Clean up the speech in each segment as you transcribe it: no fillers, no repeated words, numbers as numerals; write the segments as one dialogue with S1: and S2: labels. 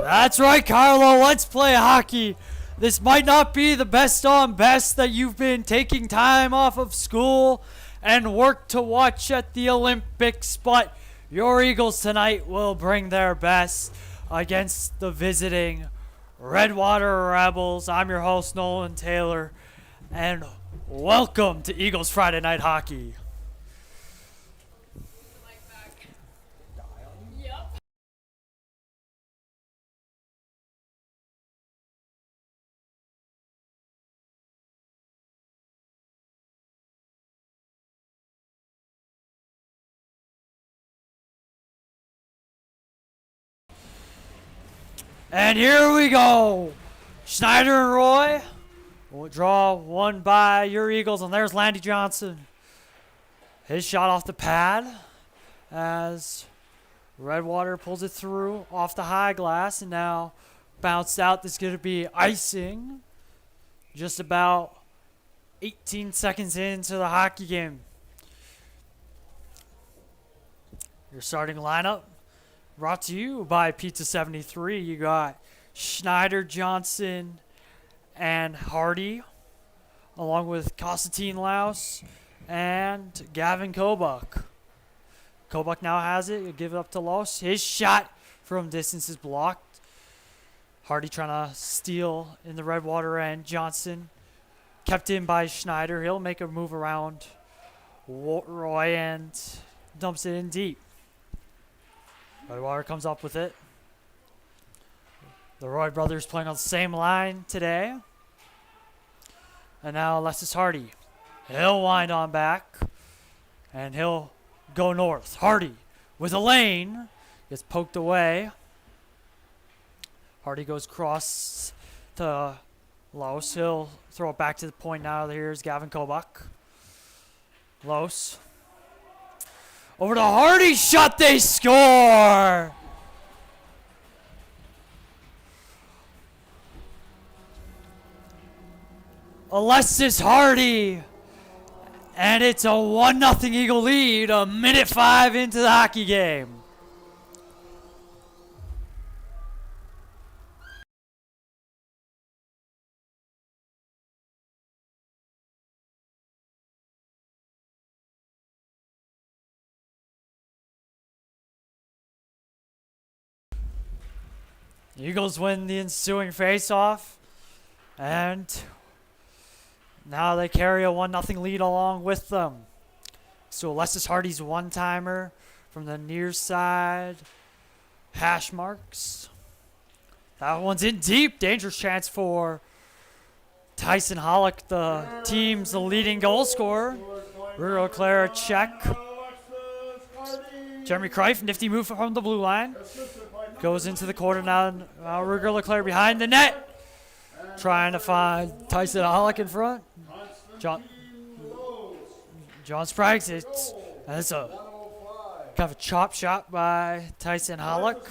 S1: That's right, Carlo. Let's play hockey. This might not be the best on best that you've been taking time off of school and work to watch at the Olympics, but your Eagles tonight will bring their best against the visiting Redwater Rebels. I'm your host, Nolan Taylor, and welcome to Eagles Friday Night Hockey. And here we go. Schneider and Roy will draw one by your Eagles, and there's Landy Johnson. His shot off the pad as Redwater pulls it through off the high glass, and now bounced out. This is going to be icing just about 18 seconds into the hockey game. Your starting lineup brought to you by Pizza 73. You got Schneider, Johnson, and Hardy, along with Constantine Laus and Gavin Kobuk. Kobuk now has it. He'll give it up to Laus. His shot from distance is blocked. Hardy trying to steal in the Redwater end. Johnson kept in by Schneider. He'll make a move around Roy and dumps it in deep. Redwater comes up with it. The Roy brothers playing on the same line today. And now Alexis Hardy. He'll wind on back. And he'll go north. Hardy with a lane. Gets poked away. Hardy goes cross to Laus. He'll throw it back to the point now. Here's Gavin Kobuk. Laus. Over to Hardy, shot, they score! Alexis Hardy. And it's a 1-0 Eagle lead, a minute 5 into the hockey game. Eagles win the ensuing face-off, and now they carry a 1-0 lead along with them. So Alexis Hardy's one-timer from the near side. Hash marks. That one's in deep. Dangerous chance for Tyson Hollick, the team's leading goal scorer. Rural Clara check. Jeremy Kreif, nifty move from the blue line. Goes into the corner now. Ruger Leclerc behind the net. Trying to find Tyson Hollick in front. John Sprague's. That's a kind of a chop shot by Tyson Hollick.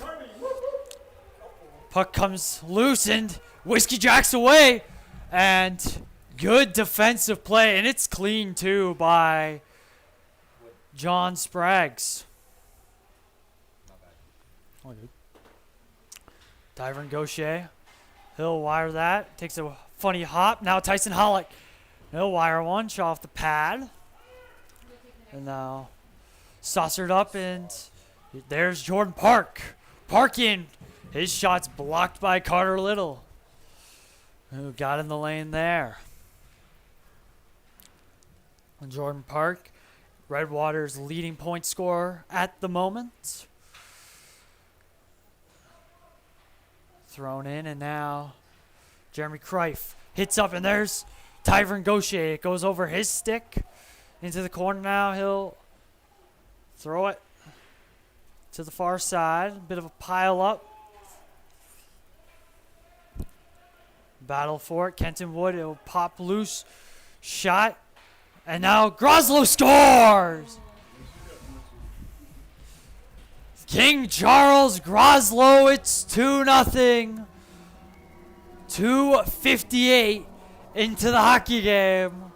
S1: Puck comes loose and Whiskey Jacks away. And good defensive play. And it's clean too by John Sprague's. Tyron Gaucher. He'll wire that. Takes a funny hop. Now Tyson Hollick. He'll wire one. Shot off the pad. And now saucered up. And there's Jordan Park. Park in. His shot's blocked by Carter Little, who got in the lane there. And Jordan Park, Redwater's leading point scorer at the moment. Thrown in, and now Jeremy Kreif hits up, and there's Tyron Gaucher. It goes over his stick into the corner now. He'll throw it to the far side. A bit of a pile up. Battle for it. Kenton Wood, it'll pop loose. Shot. And now Groslow scores! King Charles Groslow, it's 2-0. 2:58 into the hockey game.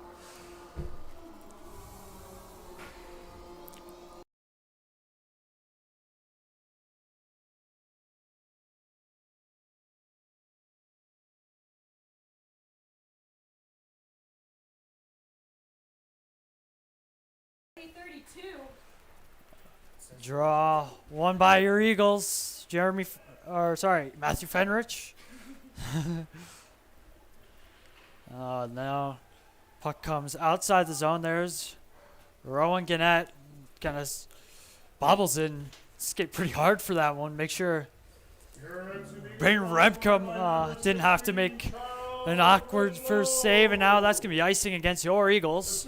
S1: Draw one by your Eagles. Matthew Fenrich. Now puck comes outside the zone. There's Rowan Gannett. Kind of bobbles in. Skate pretty hard for that one. Make sure Braden Remcom didn't have to make an awkward first save, and now that's going to be icing against your Eagles.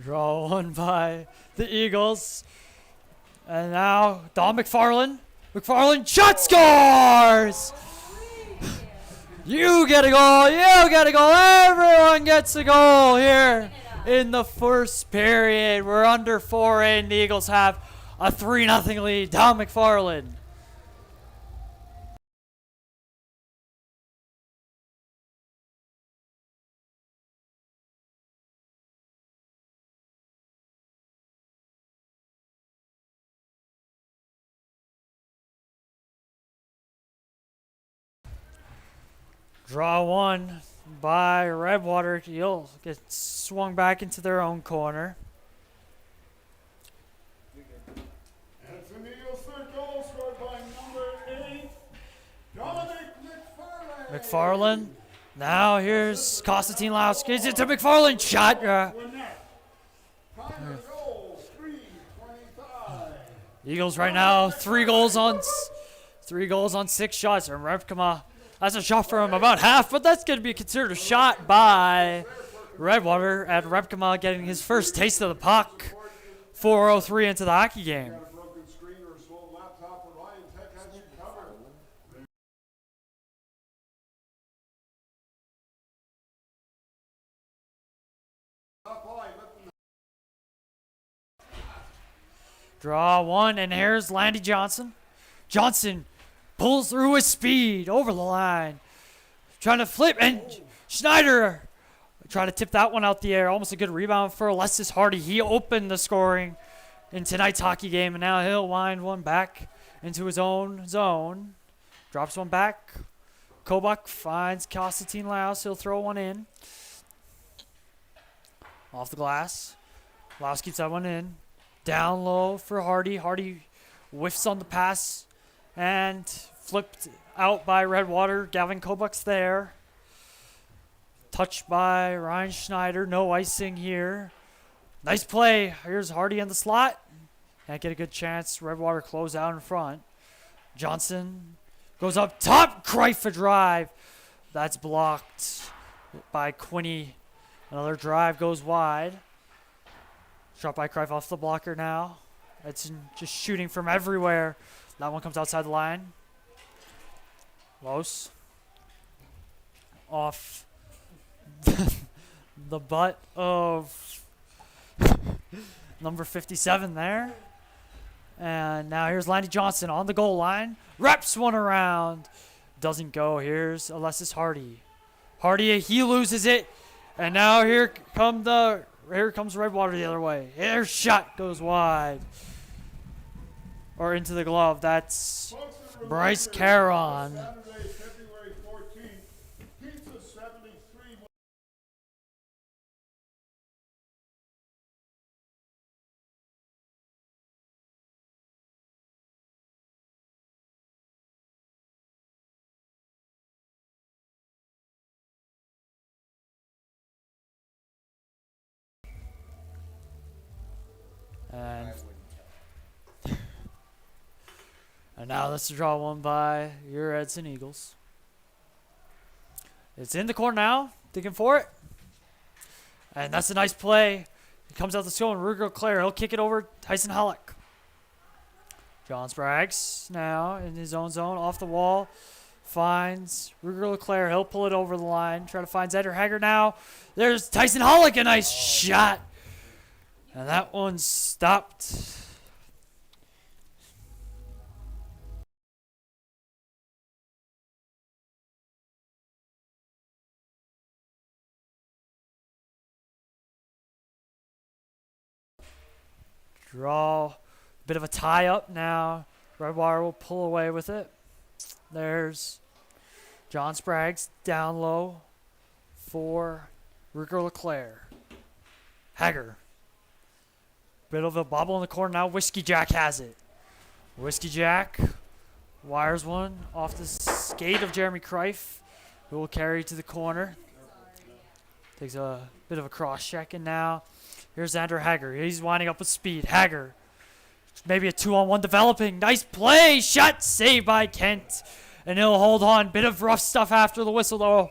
S1: Draw one by the Eagles. And now Don McFarland. McFarland shot scores! You get a goal. You get a goal. Everyone gets a goal here in the first period. We're under 4 in. The Eagles have a 3-0 lead. Don McFarland. Draw one by Redwater. He'll get swung back into their own corner.
S2: Edson Eagles third goal scored by number 8, Dominic McFarland.
S1: McFarland. Now here's Constantine Laus. Gives it to McFarland. Shot.
S2: Time of goal, 3:25.
S1: Eagles right now 3 goals on 6 shots. And Repkema, that's a shot from about half, but that's going to be considered a shot by Redwater. And Repkema getting his first taste of the puck. 4:03 into the hockey game.
S2: Got a broken screen or a slow laptop, or Ryan Tech has you covered.
S1: Draw one, and here's Landy Johnson. Johnson pulls through with speed over the line. Trying to flip, and Schneider trying to tip that one out the air. Almost a good rebound for Alexis Hardy. He opened the scoring in tonight's hockey game, and now he'll wind one back into his own zone. Drops one back. Kobuk finds Constantine Laus. He'll throw one in. Off the glass. Laus keeps that one in. Down low for Hardy. Hardy whiffs on the pass and flipped out by Redwater. Gavin Kobuk's there. Touched by Ryan Schneider. No icing here. Nice play. Here's Hardy in the slot. Can't get a good chance. Redwater close out in front. Johnson goes up top. Greif a drive. That's blocked by Quinney. Another drive goes wide. Shot by Greif off the blocker now. Edson just shooting from everywhere. That one comes outside the line. Los. Off the butt of number 57 there. And now here's Landy Johnson on the goal line. Reps one around. Doesn't go. Here's Alexis Hardy. Hardy, he loses it. And now here comes Redwater the other way. Their shot goes wide. Or into the glove. That's Bryce Caron.
S2: Saturday, February 14th, Pizza 73.
S1: And now let's draw one by your Edson Eagles. It's in the corner now, digging for it. And that's a nice play. It comes out the zone. Ruger Clare, he'll kick it over Tyson Hollick. John Spraggs now in his own zone, off the wall. Finds Ruger Leclerc. He'll pull it over the line. Try to find Zeder Hager now. There's Tyson Hollick, a nice shot. And that one stopped. Draw. Bit of a tie up now. Redwater will pull away with it. There's John Spraggs down low for Ruger LeClaire. Hager. Bit of a bobble in the corner now. Whiskey Jack has it. Whiskey Jack wires one off the skate of Jeremy Kreif, who will carry to the corner. Takes a bit of a cross check, and now here's Andrew Hager. He's winding up with speed. Hager. Maybe a 2-on-1 developing. Nice play. Shot saved by Kent. And he'll hold on. Bit of rough stuff after the whistle, though.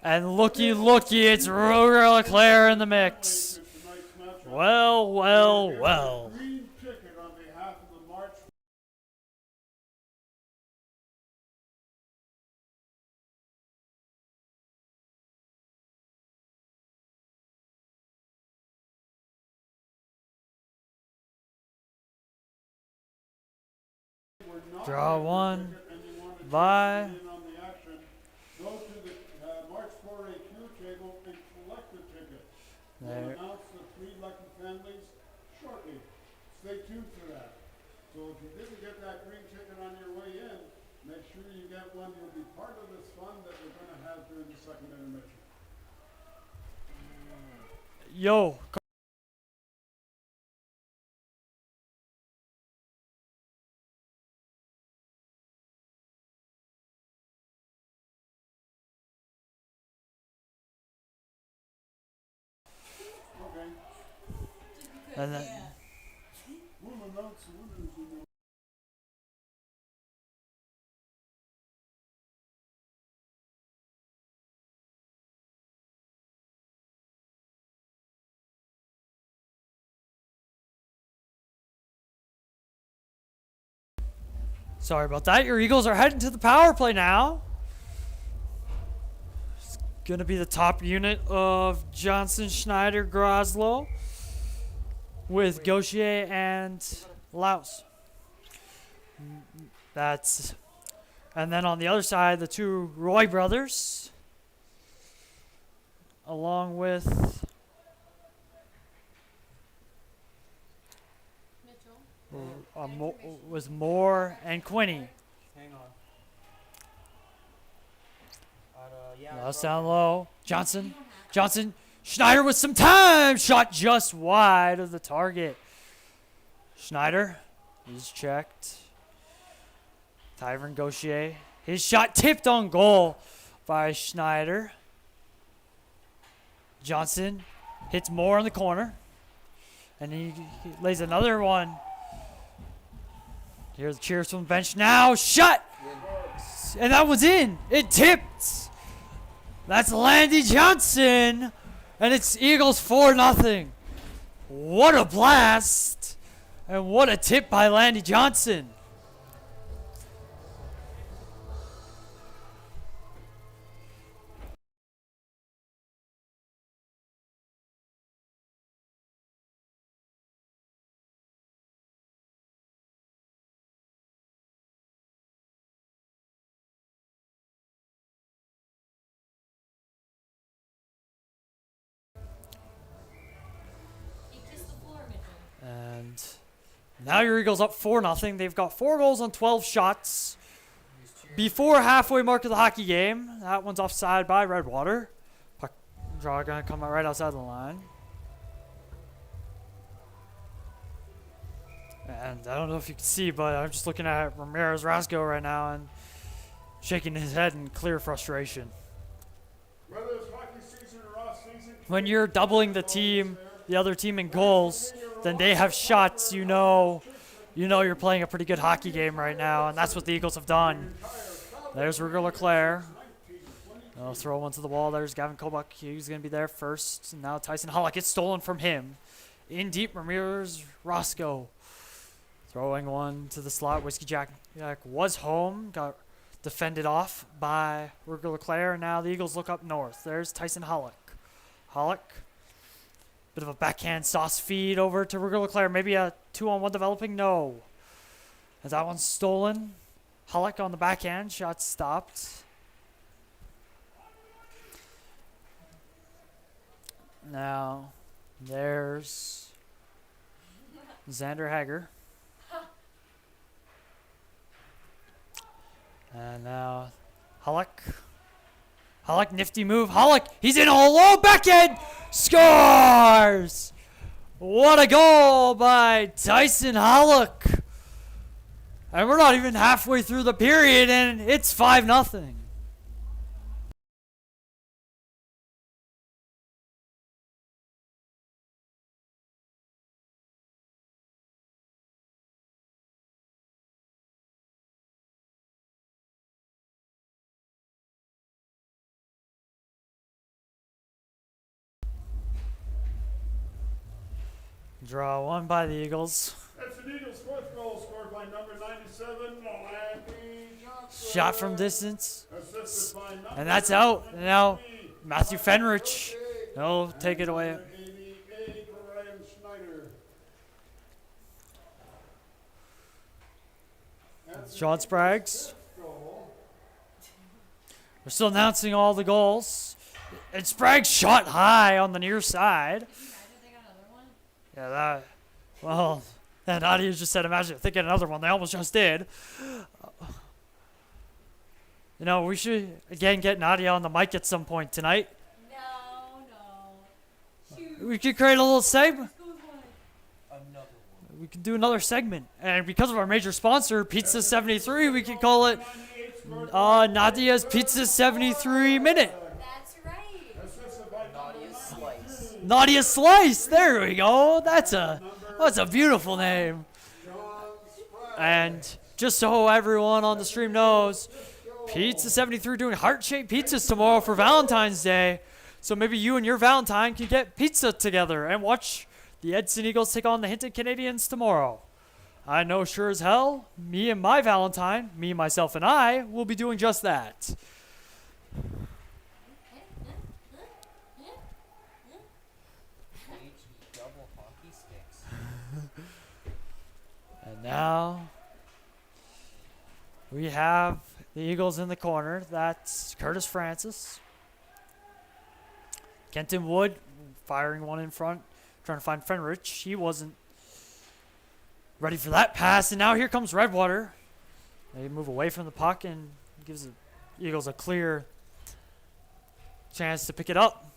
S1: And looky, it's Ruger LeClaire in the mix. Well.
S2: Green ticket on behalf of the March.
S1: Draw one by
S2: On the action, go to the March 4AQ table and collect the ticket. We'll
S1: there.
S2: announce the 3 lucky families shortly. Stay tuned for that. So if you didn't get that green ticket on your way in, make sure you get one. You'll be part of this fun that we're going to have during the second intermission.
S1: Yo.
S2: Okay.
S1: And then,
S2: We'll announce the winners in the
S1: sorry about that. Your Eagles are heading to the power play now. It's going to be the top unit of Johnson, Schneider, Groslow with Gaucher and Laus. And then on the other side, the 2 Roy brothers, along with was Moore and Quinney.
S3: Hang on.
S1: Laus down low. Johnson. Schneider with some time. Shot just wide of the target. Schneider is checked. Tyron Gaucher. His shot tipped on goal by Schneider. Johnson hits Moore in the corner. And he lays another one. Here's the cheers from the bench now. Shot! And that one's in. It tipped. That's Landy Johnson. And it's Eagles 4-0. What a blast. And what a tip by Landy Johnson. And now your Eagles up 4-0. They've got 4 goals on 12 shots. Before halfway mark of the hockey game, that one's offside by Redwater. Puck draw gonna come out right outside the line. And I don't know if you can see, but I'm just looking at Ramirez Rasco right now and shaking his head in clear frustration.
S2: whether it's hockey season or off season.
S1: When you're doubling the other team in goals, then they have shots, you know you're playing a pretty good hockey game right now, and that's what the Eagles have done. There's Ruger LeClaire. They'll throw one to the wall. There's Gavin Kobach. He's going to be there first. And now Tyson Hollick gets stolen from him. In deep, Ramirez Roscoe. Throwing one to the slot. Whiskey Jack was home. Got defended off by Ruger LeClaire. And now the Eagles look up north. There's Tyson Hollick. Bit of a backhand sauce feed over to Ruger LeClaire. Maybe a 2-on-1 developing. No. As that one's stolen. Hollick on the backhand. Shot stopped. Now, there's Xander Hager. And now Hullock. Hullock, nifty move. Hullock, he's in a low backhand. Scores! What a goal by Tyson Hullock. And we're not even halfway through the period, and it's 5-0. Draw one by the Eagles.
S2: Edson Eagles' fourth goal scored by number 97, Andy Johnson.
S1: Shot from distance.
S2: Assisted by number
S1: And that's out.
S2: 23,
S1: Now, Matthew Fenrich. No, take it away.
S2: number 88, Ryan Schneider. Edson
S1: Sean
S2: Eagles'
S1: Spraggs.
S2: fifth goal.
S1: We're still announcing all the goals. And Spraggs shot high on the near side. Yeah, that. Well, and Nadia just said, imagine if they get another one. They almost just did. You know, we should, again, get Nadia on the mic at some point tonight.
S4: No. Shoot.
S1: We could create a little segment.
S3: Another one.
S1: We could do another segment. And because of our major sponsor, Pizza 73, we could call it
S2: 98 scored by
S1: Nadia's Pizza 73 Minute.
S4: That's right.
S2: assisted by
S3: Nadia Slice.
S1: Nadia Slice. There we go. That's a beautiful name.
S2: Sean Spraggs.
S1: And just so everyone on the stream knows, Pizza 73 doing heart-shaped pizzas tomorrow for Valentine's Day. So maybe you and your Valentine can get pizza together and watch the Edson Eagles take on the Hinton Canadians tomorrow. I know sure as hell, me and my Valentine, me, myself, and I will be doing just that.
S3: HE double hockey sticks.
S1: And now we have the Eagles in the corner. That's Curtis Francis. Kenton Wood firing one in front, trying to find Fenrich. He wasn't ready for that pass. And now here comes Redwater. They move away from the puck and gives the Eagles a clear chance to pick it up.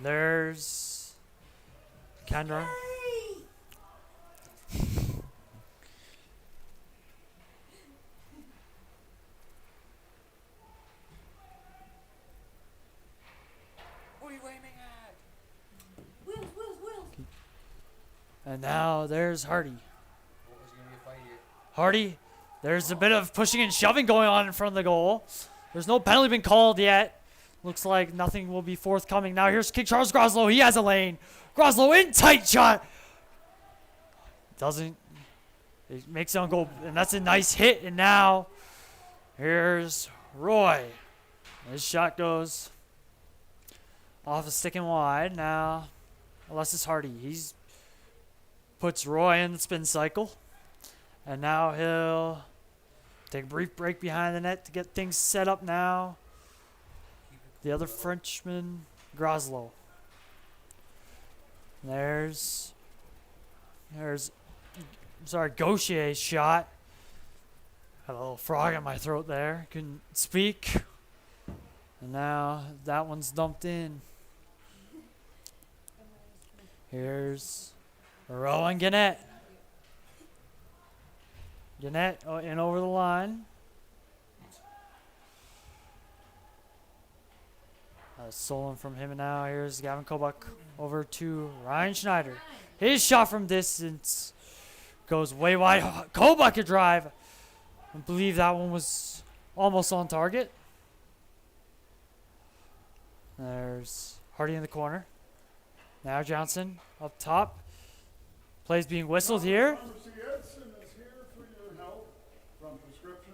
S1: There's Kendra.
S3: What are you aiming at?
S4: Wheels.
S1: And now there's Hardy.
S3: What was gonna be a fight here?
S1: Hardy, there's a bit of pushing and shoving going on in front of the goal. There's no penalty been called yet. Looks like nothing will be forthcoming. Now here's King Charles Groslow. He has a lane. Groslow in tight shot. Doesn't. It makes it on goal, and that's a nice hit. And now here's Roy. His shot goes off the stick and wide. Now, Alexis Hardy. He's puts Roy in the spin cycle. And now he'll take a brief break behind the net to get things set up now. The other Frenchman, Groslow. There's Gaucher's shot. Had a little frog in my throat there. Couldn't speak. And now that one's dumped in. Here's Rowan Gannett. Gannett in over the line. Stolen from him, and now here's Gavin Kobach over to Ryan Schneider. His shot from distance goes way wide. Kobach a drive. I believe that one was almost on target. There's Hardy in the corner. Now Johnson up top. Plays being whistled here.
S2: Pharmacy Edson is here for your help from prescription.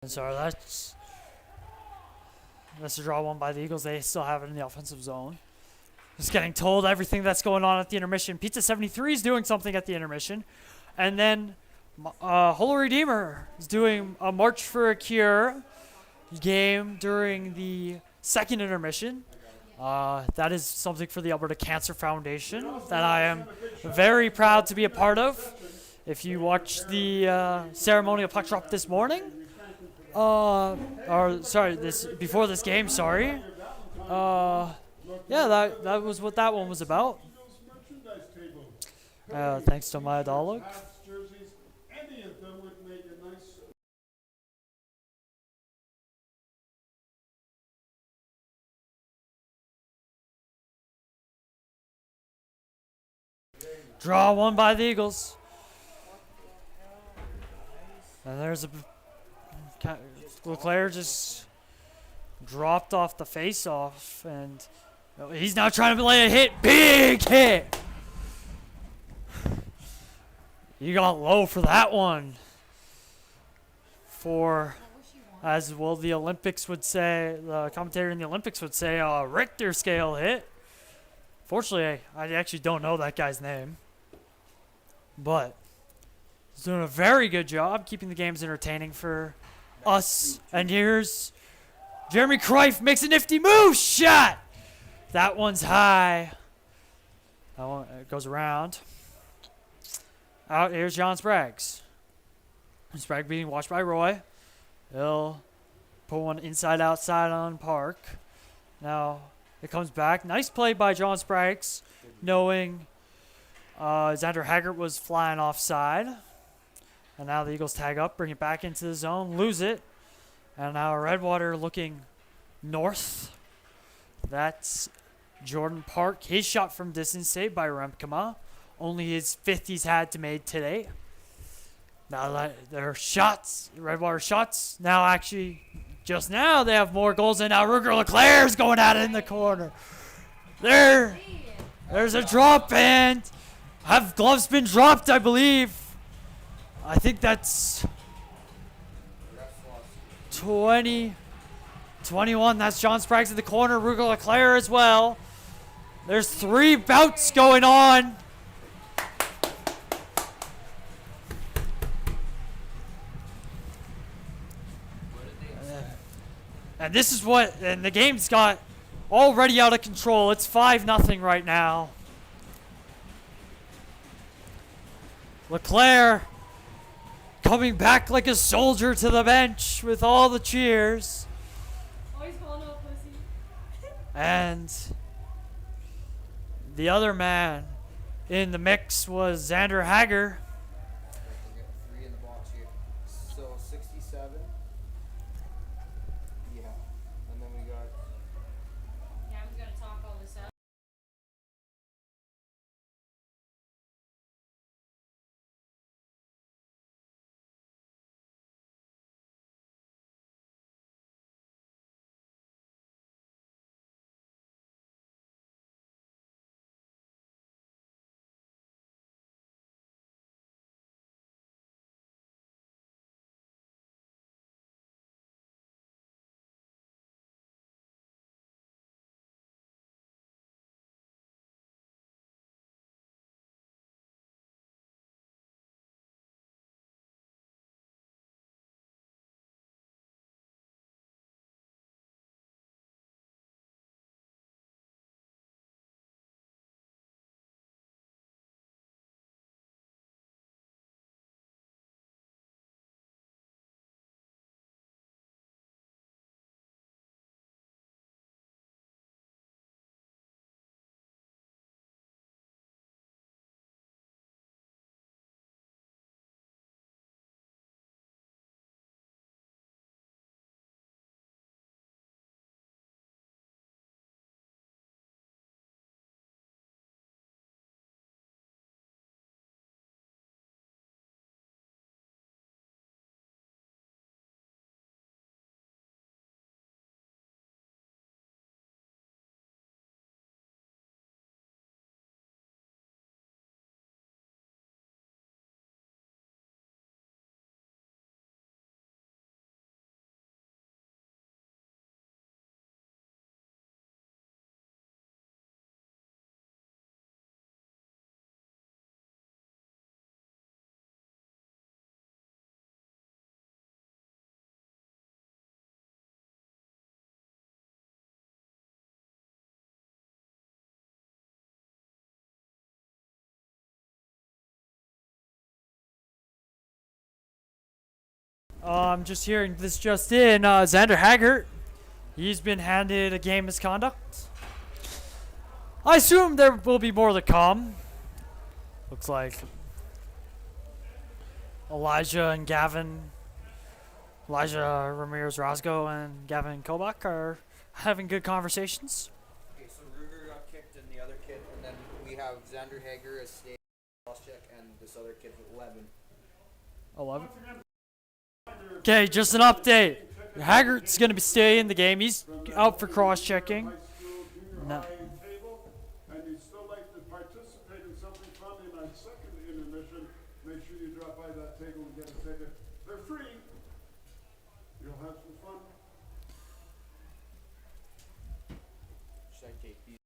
S1: And so that's a draw won by the Eagles. They still have it in the offensive zone. Just getting told everything that's going on at the intermission. Pizza 73 is doing something at the intermission. And then Holy Redeemer is doing a March for a Cure game during the second intermission. That is something for the Alberta Cancer Foundation that I am very proud to be a part of. If you watched the ceremonial puck drop this morning, before this game, sorry. Yeah, that was what that one was about.
S2: Merchandise table.
S1: Thanks to my dog.
S2: Hats, jerseys, any of them would make a nice.
S1: Draw one by the Eagles. And there's Leclaire just dropped off the face-off, and he's now trying to lay a hit. Big hit. You got low for that one. For, as well, the Olympics would say, the commentator in the Olympics would say, a Richter scale hit. Fortunately, I actually don't know that guy's name. But he's doing a very good job keeping the games entertaining for us. And here's Jeremy Kreif makes a nifty move. Shot! That one's high. That one goes around. Out here's John Spraggs. Sprague being watched by Roy. He'll put one inside outside on Park. Now it comes back. Nice play by John Spraggs, knowing Xander Haggart was flying offside. And now the Eagles tag up, bring it back into the zone, lose it. And now Redwater looking north. That's Jordan Park. His shot from distance saved by Remkema. Only his fifth he's had to made today. Now their shots, Redwater shots. Now actually, just now they have more goals. And now Ruger Leclerc's going at it in the corner. There's a drop, and have gloves been dropped, I believe. I think that's 20, 21. That's John Spraggs in the corner. Ruger Leclerc as well. There's 3 bouts going on. And this is and the game's got already out of control. It's 5-0 right now. Leclerc coming back like a soldier to the bench with all the cheers.
S4: Always calling out pussy.
S1: And the other man in the mix was Xander Hager.
S3: We're getting 3 in the box here. So 67. Yeah. And then we got
S4: Cameron's gonna talk all this up.
S1: I'm just hearing this just in. Xander Haggart, he's been handed a game misconduct. I assume there will be more to come. Looks like Elijah Ramirez Roscoe and Gavin Kobach are having good conversations.
S3: Okay, so Ruger got kicked and the other kid, and then we have Xander Hager as state cross-check and this other kid with 11.
S1: 11. Okay, just an update. Haggart's going to be staying in the game. He's out for cross-checking.
S2: High school, junior
S1: No.
S2: high table, and you'd still like to participate in something fun in our second intermission, make sure you drop by that table and get a ticket. They're free. You'll have some fun.
S3: Should I take these?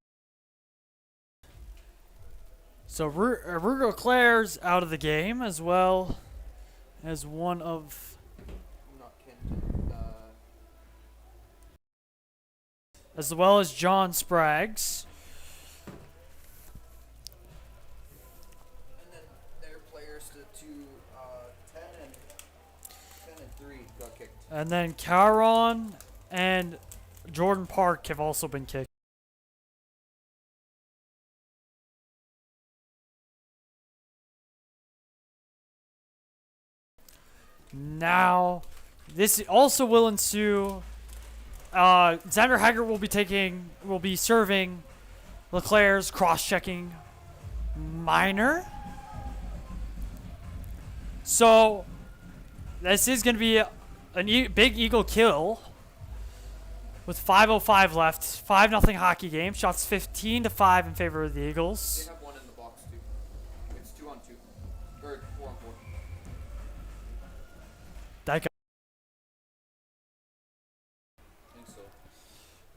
S1: So Rugo Claire's out of the game as well as one of
S3: Not Kenton.
S1: John Spraggs.
S3: And then their players, the two, 10 and 3 got kicked.
S1: And then Caron and Jordan Park have also been kicked. Now, this also will ensue. Xander Haggart will be serving Leclerc's cross-checking minor. So, this is going to be a big Eagle kill with 5:05 left. 5-0 hockey game. Shots 15-5 in favor of the
S3: They
S1: Eagles.
S3: have one in the box, too. It's 2 on 2. Or 4 on 4.
S1: That guy
S3: I think so.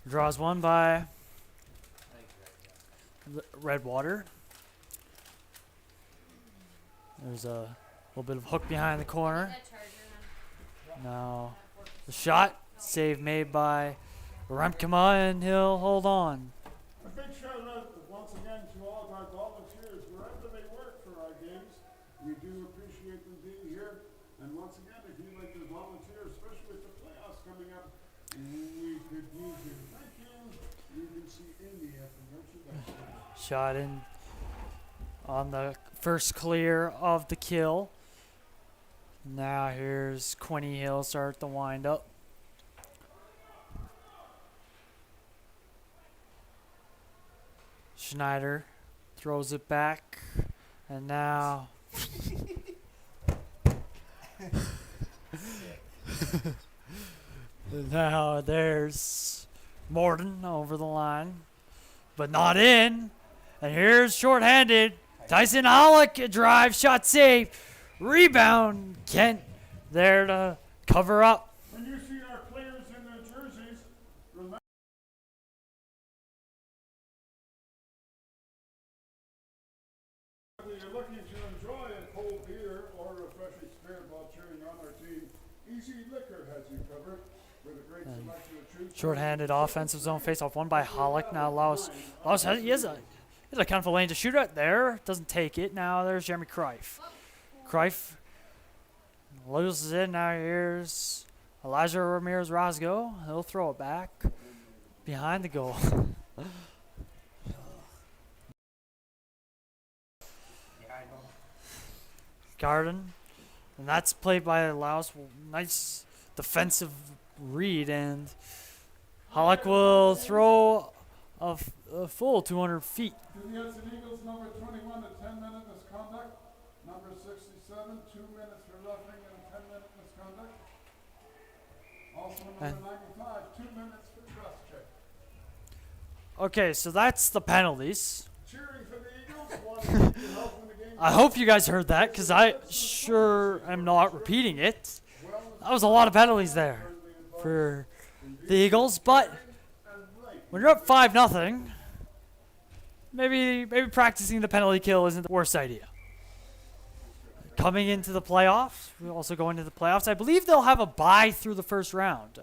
S1: draws one by
S3: I think you're right, yeah.
S1: Redwater. There's a little bit of hook behind the corner.
S4: That charger,
S1: Now, the shot, save made by Remkema, and he'll hold on.
S2: A big shout out once again to all of our volunteers wherever they work for our games. We do appreciate them being here. And once again, if you'd like to volunteer, especially with the playoffs coming up, we could use you. Thank you. You can see India from merchandise.
S1: Shot in on the first clear of the kill. Now here's Quinny Hill start the wind up. Schneider throws it back, and now now there's Morton over the line, but not in. And here's shorthanded Tyson Hollick, a drive shot save, rebound. Kent there to cover up.
S2: When you see our players in their jerseys, remember whether you're looking to enjoy a cold beer or a refreshing spirit while cheering on our team, Easy Liquor has you covered with a great selection of treats.
S1: Shorthanded offensive zone face-off won by Hollick. Now Laos he has a kind of a lane to shoot at there. Doesn't take it. Now there's Jeremy Kreif. Kreif loses it. Now here's Elijah Ramirez Roscoe. He'll throw it back behind the goal.
S3: Yeah, I know.
S1: Garden. And that's played by Laos. Nice defensive read. And Hollick will throw a full 200 feet.
S2: To the Edson Eagles, number 21, a 10-minute misconduct. Number 67, 2 minutes for roughing and a 10-minute misconduct. Also number 95, 2 minutes for cross-check.
S1: Okay, so that's the penalties.
S2: Cheering for the Eagles, wanting to help in the game.
S1: I hope you guys heard that because I sure am not repeating it. That was a lot of penalties there for the Eagles, but when you're up 5-0, maybe practicing the penalty kill isn't the worst idea. Coming into the playoffs, we also go into the playoffs. I believe they'll have a bye through the first round.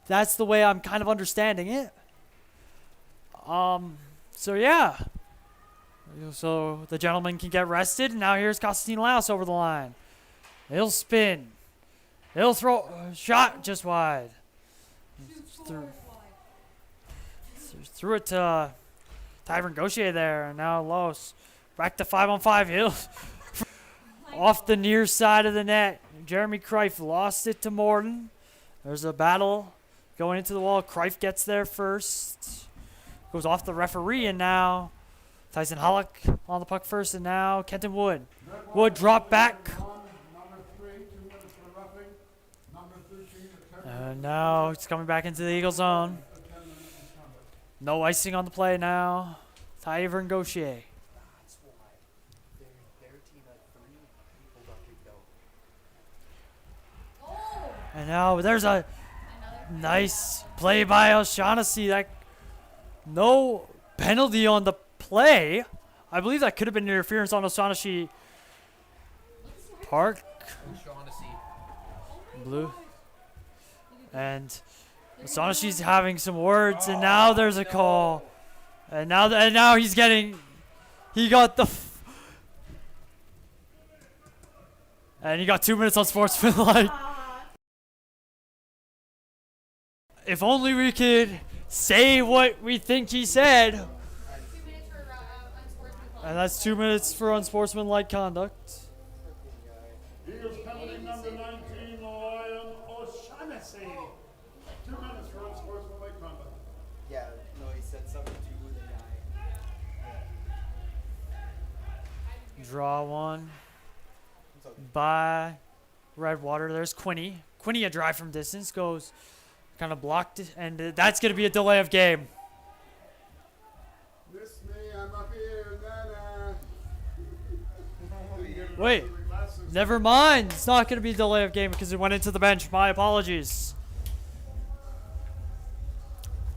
S1: That's the way I'm kind of understanding it. So yeah. So the gentleman can get rested. And now here's Constantine Laos over the line. He'll spin. He'll throw shot just wide. Threw it to Tyron Gaucher there, and now Los back to 5-on-5. He'll off the near side of the net. Jeremy Kreif lost it to Morton. There's a battle going into the wall. Kreif gets there first. Goes off the referee, and now Tyson Hollick on the puck first, and now Kenton Wood. Wood drop back.
S2: Number 3, 2 minutes for roughing. Number 13, a 10
S1: And now it's coming back into the Eagle zone. No icing on the play now. Tyron Gaucher.
S3: That's why their team had 3 people got kicked out.
S4: Oh!
S1: And now there's a
S4: Another
S1: nice play by O'Shaughnessy. That no penalty on the play. I believe that could have been interference on O'Shaughnessy Park.
S3: O'Shaughnessy.
S1: Blue. And O'Shaughnessy's having some words, and now there's a call. And now he's getting, he got the, and he got 2 minutes on Sportsmanlike. If only we could say what we think he said.
S4: 2 minutes for unsportsmanlike.
S1: And that's 2 minutes for unsportsmanlike conduct.
S2: Eagles penalty number 19, Lion O'Shaughnessy. 2 minutes for unsportsmanlike conduct.
S3: Yeah, no, he said something to the guy.
S1: Draw one by Redwater. There's Quinney. Quinney a drive from distance goes kind of blocked, and that's going to be a delay of game.
S2: Miss me, I'm up here, Nana.
S1: Wait, never mind. It's not going to be a delay of game because it went into the bench. My apologies.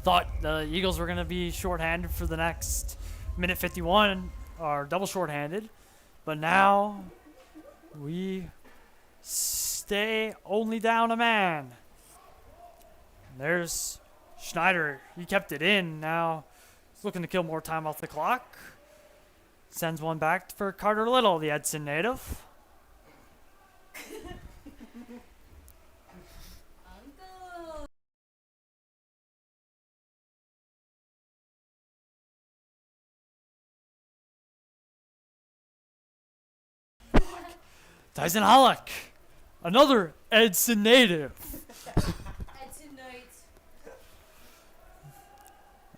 S1: Thought the Eagles were going to be shorthanded for the next minute 51, or double shorthanded. But now we stay only down a man. There's Schneider. He kept it in. Now he's looking to kill more time off the clock. Sends one back for Carter Little, the Edson native.
S4: Uncle!
S1: Tyson Hollick, another Edson native.
S4: Edson Knight.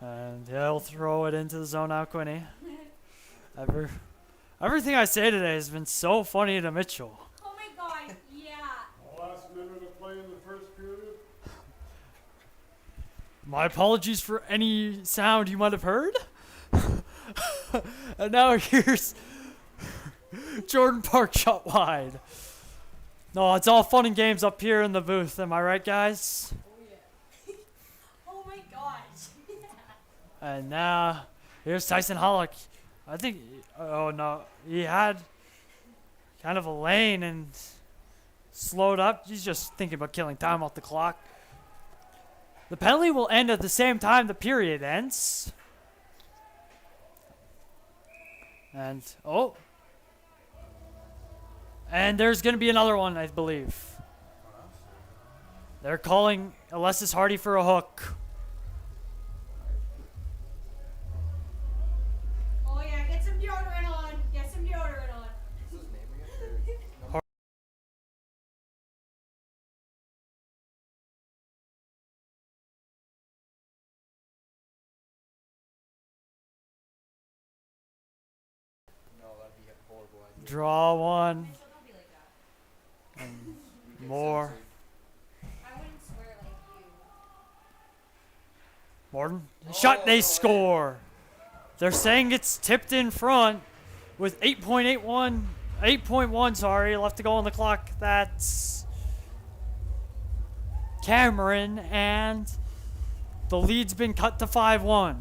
S1: And he'll throw it into the zone now, Quinney. Everything I say today has been so funny to Mitchell.
S4: Oh my god, yeah.
S2: Last minute of play in the first period.
S1: My apologies for any sound you might have heard. And now here's Jordan Park shot wide. No, it's all fun and games up here in the booth. Am I right, guys?
S4: Oh yeah. Oh my gosh.
S1: And now here's Tyson Hollick. I think, oh no, he had kind of a lane and slowed up. He's just thinking about killing time off the clock. The penalty will end at the same time the period ends. And, oh. And there's going to be another one, I believe. They're calling Alessis Hardy for a hook.
S4: Oh yeah, get some deodorant on. Get some deodorant on.
S3: What's his name again? Or- No, that'd be a horrible idea.
S1: Draw one.
S4: Mitchell, don't be like that.
S1: And more.
S4: I wouldn't swear like you.
S1: Morton. Shot, they score. They're saying it's tipped in front with 8.1, sorry, left to go on the clock. That's Cameron, and the lead's been cut to 5-1.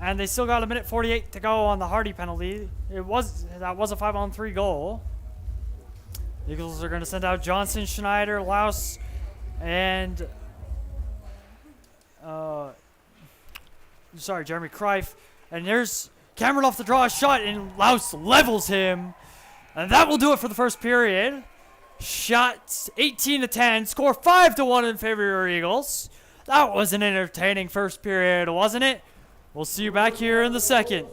S1: And they still got a minute 48 to go on the Hardy penalty. That was a 5-on-3 goal. Eagles are going to send out Johnson, Schneider, Laus, and Jeremy Kreif. And there's Cameron off the draw shot, and Laus levels him. And that will do it for the first period. Shots 18 to 10. Score 5 to 1 in favor of your Eagles. That was an entertaining first period, wasn't it? We'll see you back here in the second.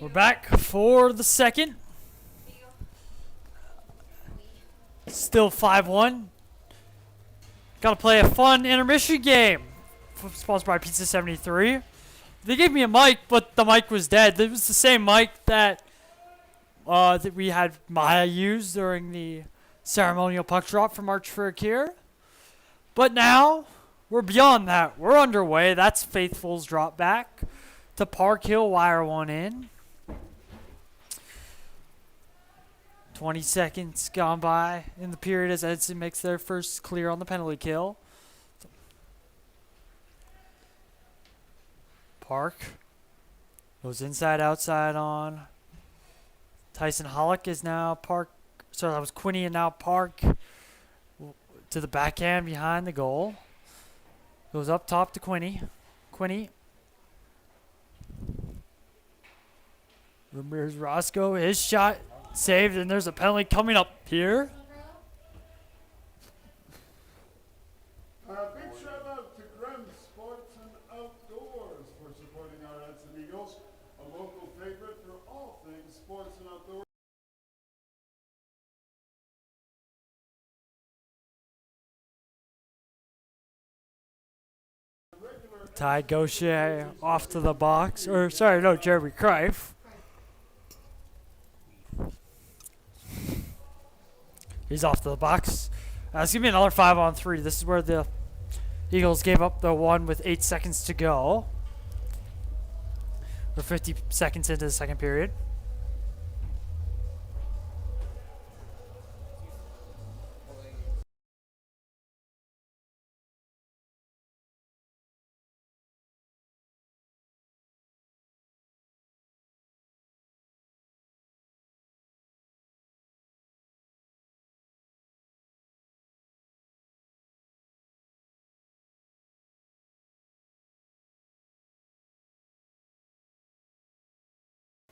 S1: We're back for the second. Still 5-1. Got to play a fun intermission game. Sponsored by Pizza 73. They gave me a mic, but the mic was dead. It was the same mic that we had Maya use during the ceremonial puck drop for March for a Cure. But now, we're beyond that. We're underway. That's Faithful's drop back to Park Hill, wire one in. 20 seconds gone by in the period as Edson makes their first clear on the penalty kill. Park goes inside, outside on. Tyson Hollick is now Park. So that was Quinney and now Park to the backhand behind the goal. Goes up top to Quinney. Quinney. Ramirez Roscoe, his shot saved, and there's a penalty coming up here.
S2: Big shout out to Grim Sports and Outdoors for supporting our Edson Eagles, a local favorite for all things sports and outdoors.
S1: Ty Gaucher off to the box. Or, sorry, no, Jeremy Kreif. He's off to the box. It's going to be another 5-on-3. This is where the Eagles gave up the one with 8 seconds to go. We're 50 seconds into the second period.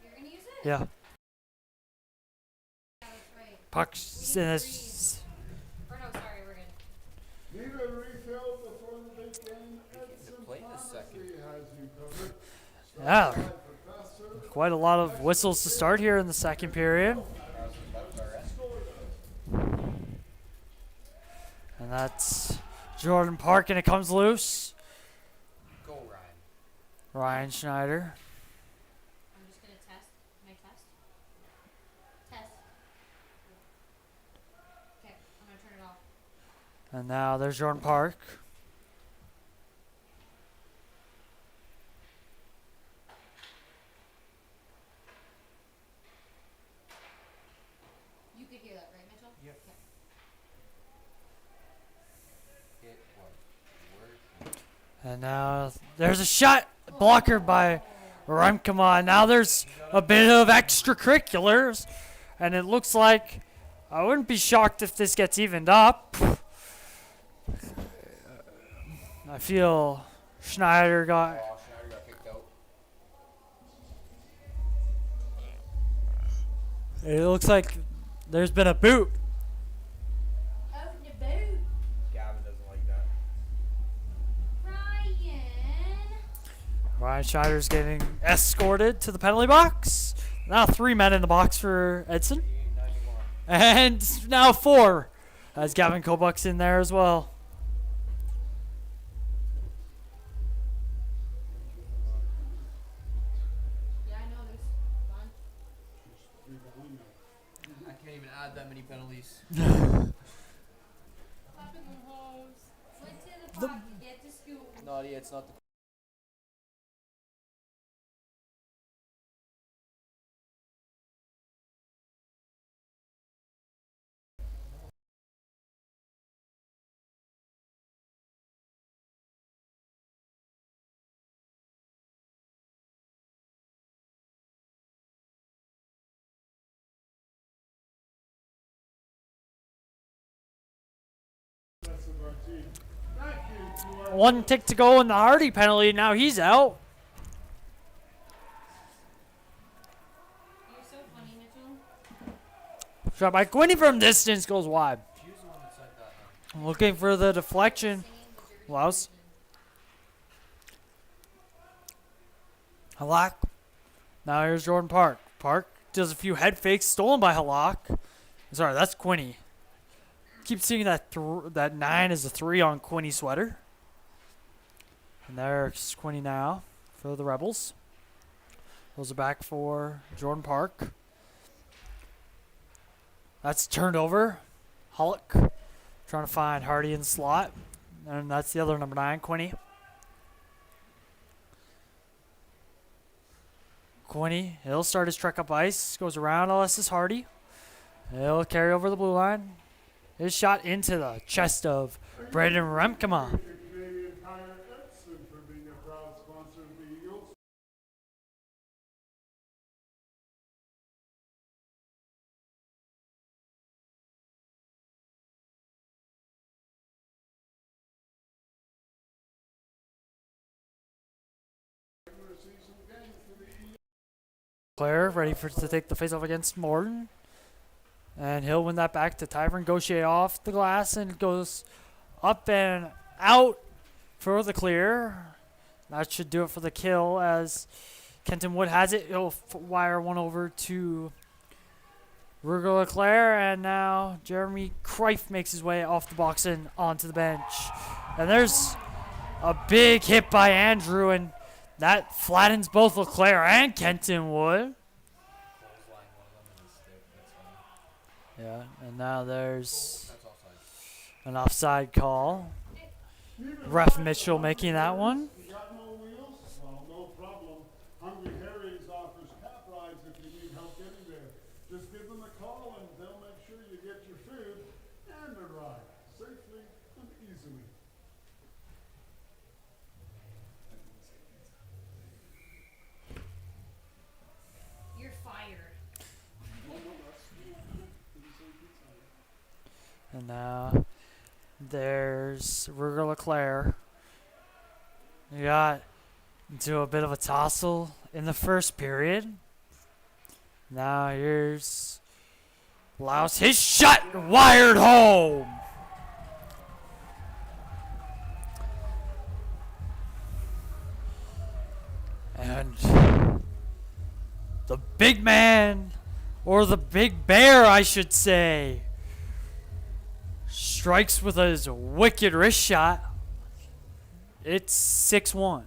S4: You're gonna use it?
S1: Yeah.
S4: Yeah, that's right.
S1: Puck's in his.
S4: Or no, sorry, we're good.
S2: Need a refill before the big game? Edson
S3: play in a second.
S2: Pharmacy has you covered.
S1: Yeah.
S2: Stop by for fast service.
S1: Quite a lot of whistles to start here in the second period. And that's Jordan Park, and it comes loose.
S3: Go, Ryan.
S1: Ryan Schneider.
S4: I'm just gonna test. Can I test? Test. Okay, I'm gonna turn it off.
S1: And now there's Jordan Park.
S4: You could hear that, right, Mitchell?
S3: Yep.
S4: Okay.
S3: It was working.
S1: And now there's a shot blocker by Remkema. Now there's a bit of extracurriculars. And it looks like I wouldn't be shocked if this gets evened up. I feel Schneider got.
S3: Oh, Schneider got kicked out.
S1: It looks like there's been a boot.
S4: Oh, the boot.
S3: Gavin doesn't like that.
S4: Ryan.
S1: Ryan Schneider's getting escorted to the penalty box. Now 3 men in the box for Edson.
S3: 91.
S1: And now 4 as Gavin Kobuk's in there as well.
S4: Yeah, I know there's one.
S3: I can't even add that many penalties.
S4: Clapping the hose. Went to the park to get to school.
S3: Naughty, it's not the.
S2: Rest of our team. Thank you to our
S1: 1 tick to go in the Hardy penalty. Now he's out.
S4: You're so funny, Mitchell.
S1: Shot by Quinney from distance goes wide.
S3: She was the one that said that.
S1: Looking for the deflection. Laus. Halak Now here's Jordan Park. Park does a few head fakes, stolen by Halak. Sorry, that's Quinny. Keep seeing that that 9 is a 3 on Quinny's sweater. And there's Quinny now for the Rebels. Those are back for Jordan Park. That's turned over. Halak trying to find Hardy in the slot. And that's the other number 9, Quinny. Quinny, he'll start his trek up ice. Goes around Alessis Hardy. He'll carry over the blue line. His shot into the chest of Brandon Remkema.
S2: Thank you, Canadian Tire Edson, for being a proud sponsor of the Eagles.
S1: Claire ready to take the faceoff against Morton. And he'll win that back to Tyron Gaucher off the glass and goes up and out for the clear. That should do it for the kill as Kenton Wood has it. He'll wire one over to Ruger Leclerc, and now Jeremy Kreif makes his way off the box and onto the bench. And there's a big hit by Andrew, and that flattens both Leclerc and Kenton Wood. Yeah, and now there's an offside call. Ref Mitchell making that one.
S2: You got no wheels? Well, no problem. Hungry Harry's offers cab rides if you need help getting there. Just give them a call and they'll make sure you get your food and a ride safely and easily.
S4: You're fired.
S1: And now there's Ruger Leclerc. We got into a bit of a tussle in the first period. Now here's Laus. His shot wired home. And the big man, or the big bear, I should say, strikes with his wicked wrist shot. It's 6-1.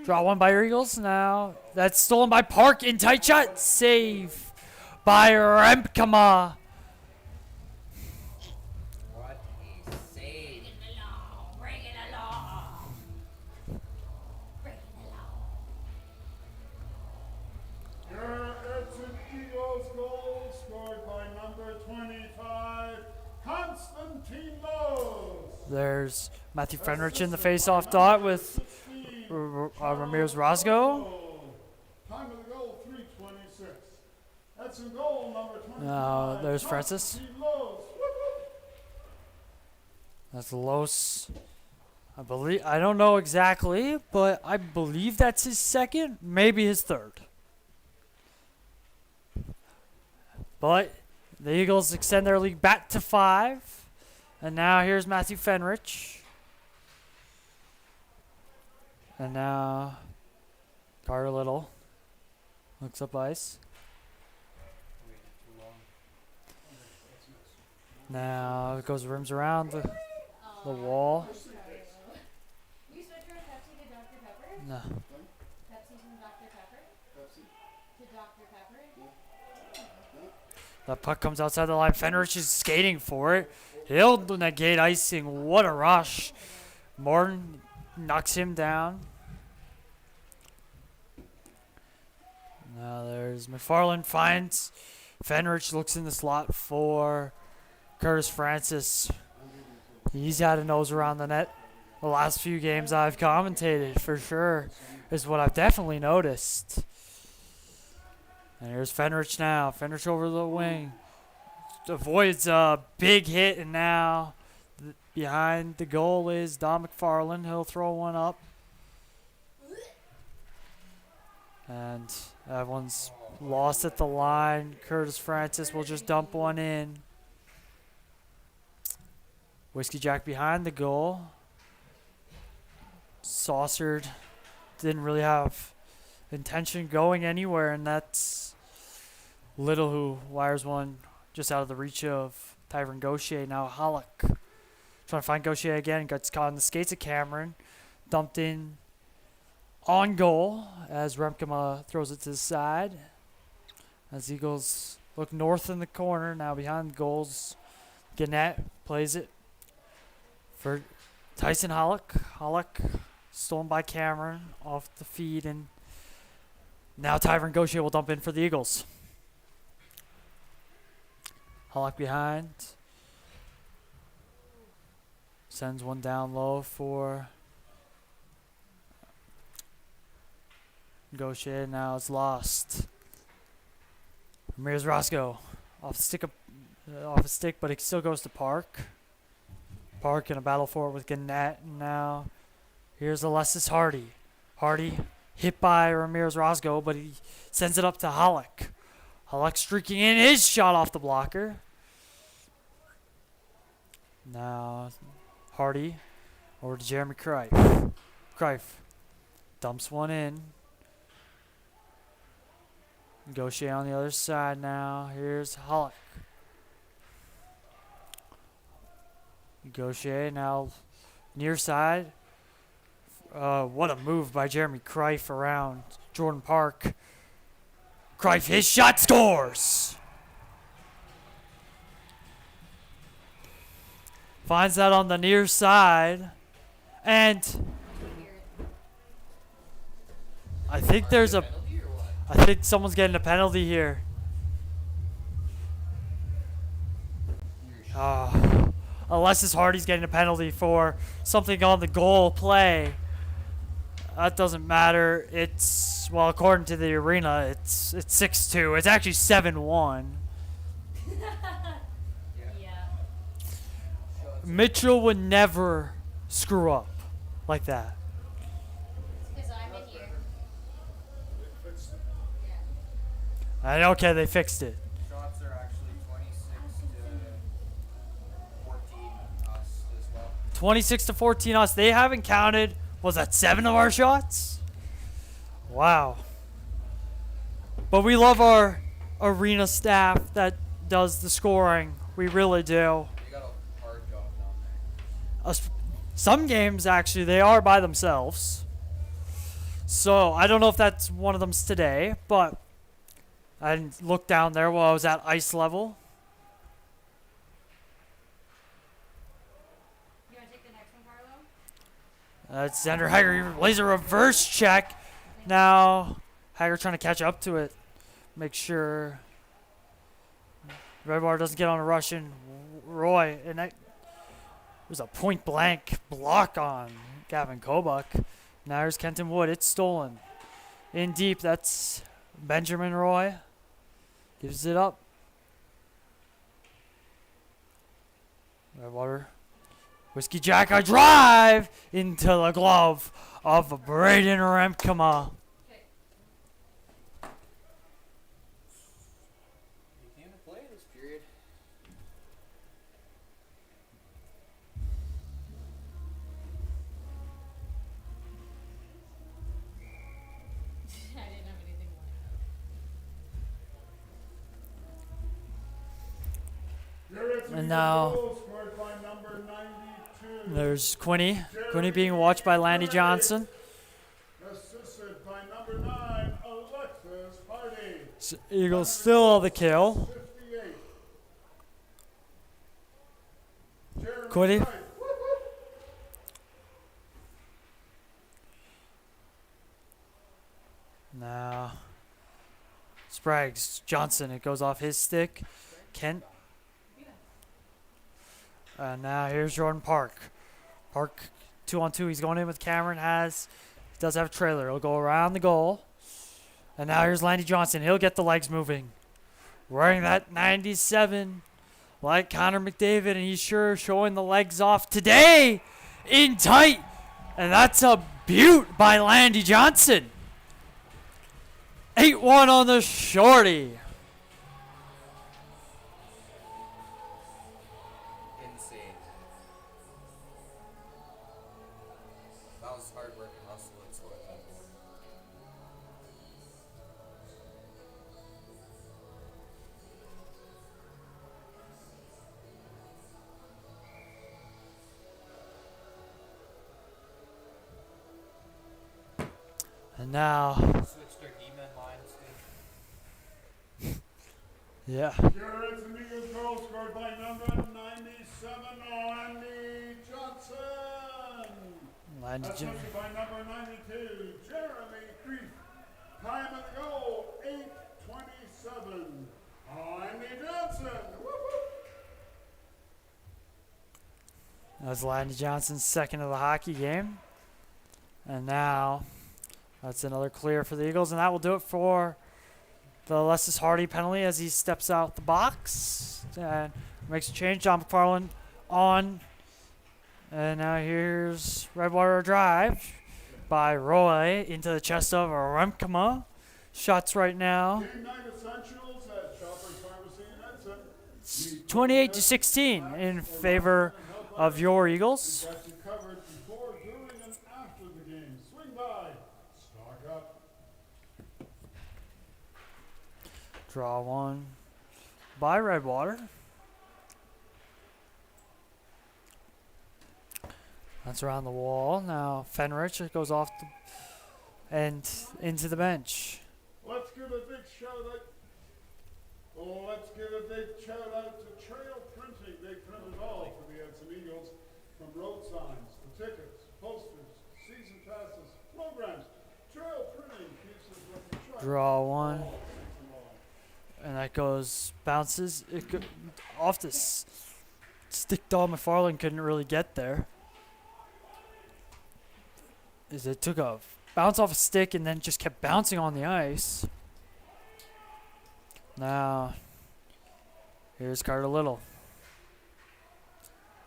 S1: Draw one by Eagles. Now that's stolen by Park in tight shot. Save by Remkema.
S3: What a save.
S4: Bring it along. Bring it along. Bring it along.
S2: Your Edson Eagles goal scored by number 25, Constantine Lowe's.
S1: There's Matthew Fenrich in the face-off dot with Ramirez Rosgo.
S2: Time of the goal, 3:26. Edson goal number 25.
S1: Now there's Francis.
S2: Constantine Lowe's.
S1: That's Los. I don't know exactly, but I believe that's his second, maybe his third. But the Eagles extend their lead back to 5. And now here's Matthew Fenrich. And now Carter Little looks up ice. Now it goes rims around the wall.
S4: You switch from Pepsi to Dr. Pepper?
S1: No.
S4: Pepsi from Dr. Pepper? To Dr. Pepper?
S1: That puck comes outside the line. Fenrich is skating for it. He'll negate icing. What a rush. Morton knocks him down. Now there's McFarland finds Fenrich, looks in the slot for Curtis Francis. He's had a nose around the net. The last few games I've commentated, for sure, is what I've definitely noticed. And here's Fenrich now. Fenrich over the wing. Avoids a big hit, and now behind the goal is Don McFarland. He'll throw one up. And everyone's lost at the line. Curtis Francis will just dump one in. Whiskey Jack behind the goal. Saucered. Didn't really have intention going anywhere, and that's Little who wires one just out of the reach of Tyron Gaucher. Now Halleck trying to find Gaucher again. Gets caught in the skates of Cameron. Dumped in on goal as Remkema throws it to the side. As Eagles look north in the corner. Now behind the goals. Gannett plays it for Tyson Halleck. Halleck stolen by Cameron off the feed, and now Tyron Gaucher will dump in for the Eagles. Halleck behind. Sends one down low for Gaucher. Now it's lost. Ramirez Roscoe off a stick, but it still goes to Park. Park in a battle for it with Gannett. And now here's Alexis Hardy. Hardy hit by Ramirez Roscoe, but he sends it up to Halleck. Halleck streaking in his shot off the blocker. Now Hardy over to Jeremy Kreif. Kreif dumps one in. Gaucher on the other side now. Here's Halleck. Gaucher now near side. What a move by Jeremy Kreif around Jordan Park. Kreif, his shot scores! Finds that on the near side. And I think I think someone's getting a penalty here. Alexis Hardy's getting a penalty for something on the goal play. That doesn't matter. It's, well, according to the arena, it's 6-2. It's actually 7-1.
S4: Yeah.
S1: Mitchell would never screw up like that.
S4: Because I'm in here.
S1: And okay, they fixed it.
S3: Shots are actually 26-14 us as well.
S1: 26-14 us. They haven't counted, was that 7 of our shots? Wow. But we love our arena staff that does the scoring. We really do.
S3: They got a hard job down there.
S1: Some games, actually, they are by themselves. So I don't know if that's one of them's today, but I didn't look down there while I was at ice level.
S4: You want to take the next one, Carlo?
S1: It's Xander Hager. He lays a reverse check. Now Hager trying to catch up to it. Make sure Redwater doesn't get on a Russian Roy. And that was a point blank block on Gavin Kobuk. Now here's Kenton Wood. It's stolen. In deep, that's Benjamin Roy. Gives it up. Redwater. Whiskey Jack, a drive into the glove of Braden Remkema.
S4: Okay.
S3: He came to play this period.
S4: I didn't have anything lined up.
S1: And now
S2: Scored by number 92.
S1: there's Quinny. Quinny being watched by Landy Johnson.
S2: Assisted by number 9, Alexis Hardy.
S1: Eagles still the kill.
S2: 58. Jeremy
S1: Quinny.
S2: Wright.
S1: Now Spragues Johnson. It goes off his stick. Kent. Now here's Jordan Park. Park 2-on-2. He's going in with Cameron. He does have a trailer. He'll go around the goal. And now here's Landy Johnson. He'll get the legs moving. Wearing that 97 like Connor McDavid. And he's sure showing the legs off today in tight. And that's a beaut by Landy Johnson. 8-1 on the shorty.
S3: Insane. That was hard work and hustle and score that goal.
S1: And now,
S3: Switched our D-man lines, dude.
S1: yeah.
S2: Here is the Eagles goal scored by number 97, Andy Johnson.
S1: Line to Jim.
S2: Assisted by number 92, Jeremy Creef. Time of the goal, 8:27. Andy Johnson. Woo-hoo.
S1: That's Line Johnson's second of the hockey game. And now, that's another clear for the Eagles. And that will do it for the Alessis Hardy penalty as he steps out the box and makes a change. John McFarland on. And now here's Redwater drive by Roy into the chest of Remkema. Shots right now.
S2: Game night essentials at Shoppers Pharmacy in Edson.
S1: 28-16 in favor of your Eagles.
S2: Got you covered before, during, and after the game. Swing by. Stock up.
S1: Draw one by Redwater. That's around the wall. Now Fenrich goes off and into the bench.
S2: Let's give a big shout out. Oh, let's give a big shout out to Trail Printing. They print it all for the Edson Eagles, from road signs to tickets, posters, season passes, programs. Trail Printing keeps us with the truck.
S1: Draw one,
S2: all season long.
S1: and that goes bounces off this stick. Don McFarland couldn't really get there. Is it took a bounce off a stick and then just kept bouncing on the ice. Now, here's Carter Little.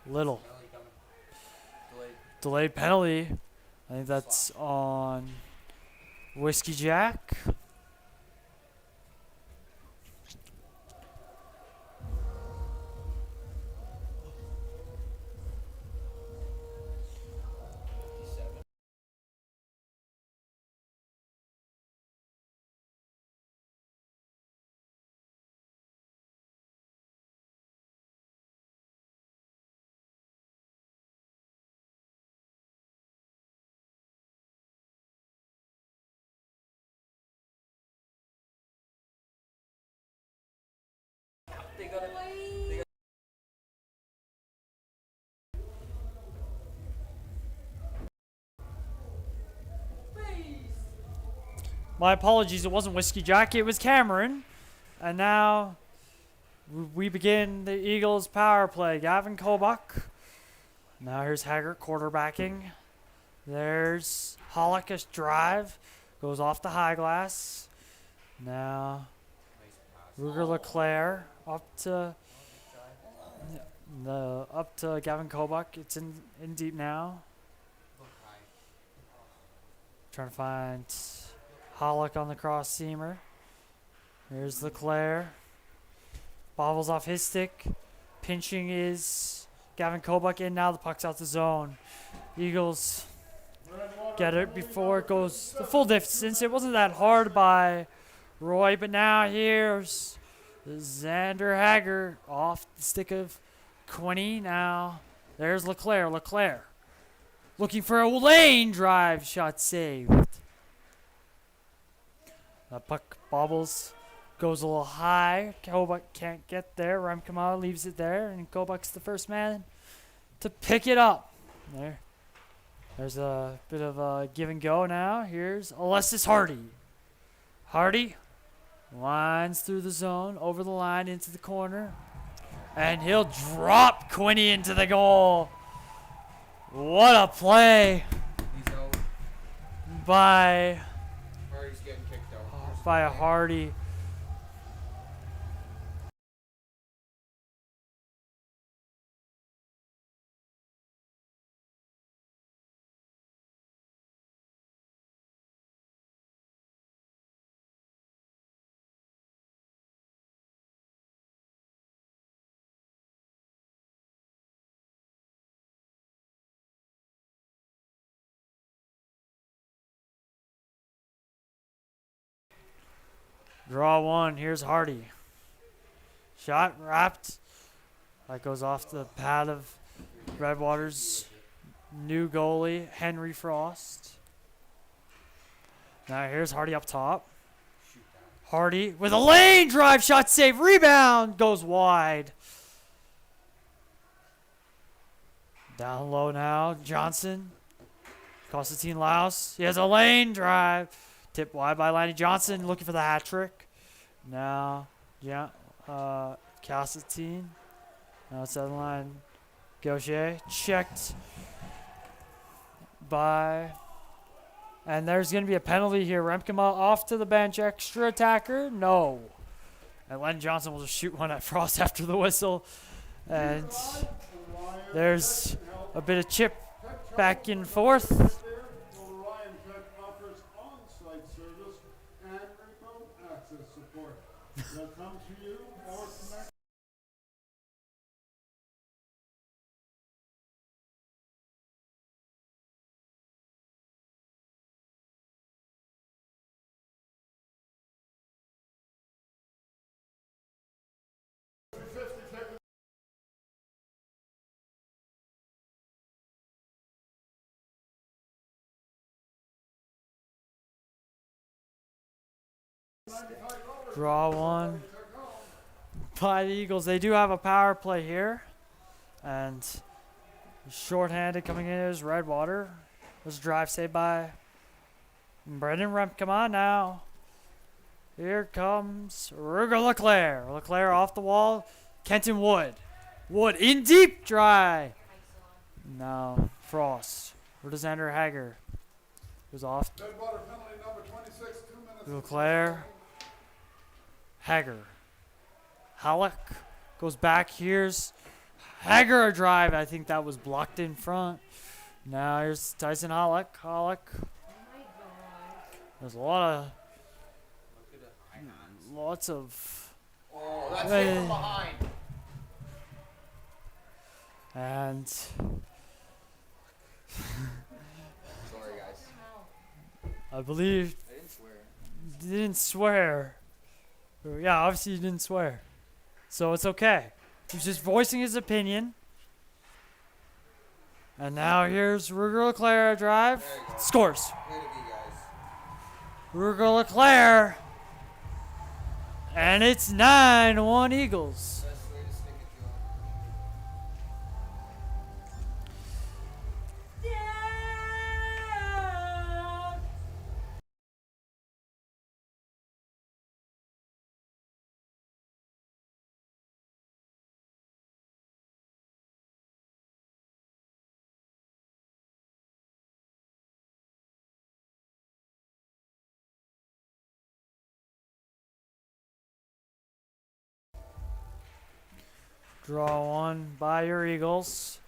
S3: Penalty coming. Delayed.
S1: Delayed penalty. I think that's on Whiskey Jack.
S3: They got it.
S1: My apologies, it wasn't Whiskey Jack, it was Cameron. And now we begin the Eagles power play. Gavin Kobach. Now here's Haggart quarterbacking. There's Hollickish drive. Goes off the high glass. Now Ruger LeClaire up to Gavin Kobach. It's in deep now. Trying to find Hollick on the cross seamer. Here's LeClaire. Bobbles off his stick. Pinching is Gavin Kobach in now. The puck's out the zone. Eagles get it before it goes the full distance. It wasn't that hard by Roy, but now here's Xander Haggard off the stick of Quinney. Now there's LeClaire. LeClaire looking for a lane drive. Shot saved. The puck bobbles, goes a little high. Kobach can't get there. Remkema leaves it there, and Kobach's the first man to pick it up. There's a bit of a give and go now. Here's Alessis Hardy. Hardy lines through the zone, over the line, into the corner. And he'll drop Quinney into the goal. What a play
S3: He's out.
S1: by
S3: Hardy's getting kicked out.
S1: a Hardy. Draw one. Here's Hardy. Shot wrapped. That goes off the pad of Redwater's new goalie, Henry Frost. Now here's Hardy up top. Hardy with a lane drive shot save. Rebound goes wide. Down low now. Johnson. Constantine Laus. He has a lane drive. Tipped wide by Lanny Johnson looking for the hat trick. Now, yeah, Constantine. Now it's on the line. Gaucher checked by. And there's going to be a penalty here. Remkema off to the bench. Extra attacker? No. And Len Johnson will just shoot one at Frost after the whistle. And there's a bit of chip back and forth.
S2: Ryan Tech offers on-site service and remote access support. They'll come to you or connect.
S1: Draw one by the Eagles. They do have a power play here. And shorthanded coming in is Redwater. This drive saved by Brendan Remp. Come on now. Here comes Ruger Leclerc. Leclerc off the wall. Kenton Wood. Wood in deep. Dry. Now Frost. Where does Andrew Hager? Goes off.
S2: Redwater penalty number 26, 2 minutes.
S1: Leclerc. Hager. Halleck goes back. Here's Hager a drive. I think that was blocked in front. Now here's Tyson Halleck. Halleck. There's a lots of.
S3: Oh, that's it from behind.
S1: And
S3: Sorry, guys.
S1: I believe
S3: I didn't swear.
S1: didn't swear. Yeah, obviously he didn't swear. So it's okay. He's just voicing his opinion. And now here's Ruger Leclerc drive.
S3: There you go.
S1: Scores.
S3: Way to be, guys.
S1: Ruger Leclerc. And it's 9-1 Eagles.
S3: Best way to stick it, Joe.
S1: Draw one by your Eagles.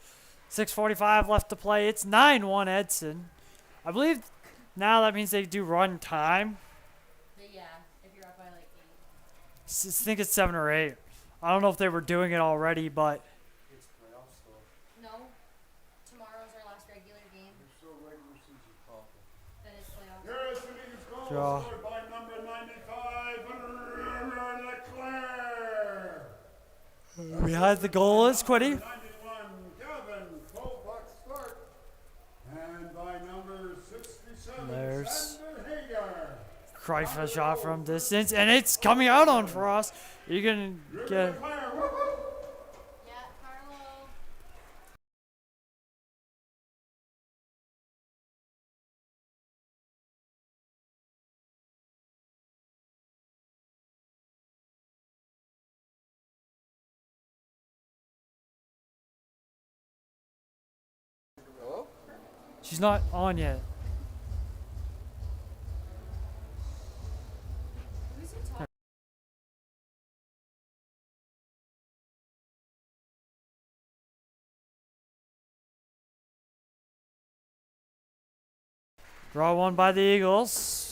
S1: 6:45 left to play. It's 9-1 Edson. I believe now that means they do run time.
S4: Yeah, if you're up by like 8.
S1: I think it's 7 or 8. I don't know if they were doing it already, but
S3: It's playoffs, though.
S4: No, tomorrow's our last regular game.
S2: It's so regular season.
S4: Then it's playoffs.
S2: Here is the Eagles goal
S1: Draw.
S2: scored by number 95, Leclerc.
S1: behind the goal is Quiddy.
S2: 91, Gavin, 12-buck start. And by number 67,
S1: There's
S2: Sander Hagar.
S1: Cruyff a shot from distance, and it's coming out on Frost. You can get.
S2: Leclerc, woo-hoo.
S4: Yeah, Carlo.
S3: Hello?
S1: She's not on yet.
S4: Who's he talking?
S1: Draw one by the Eagles.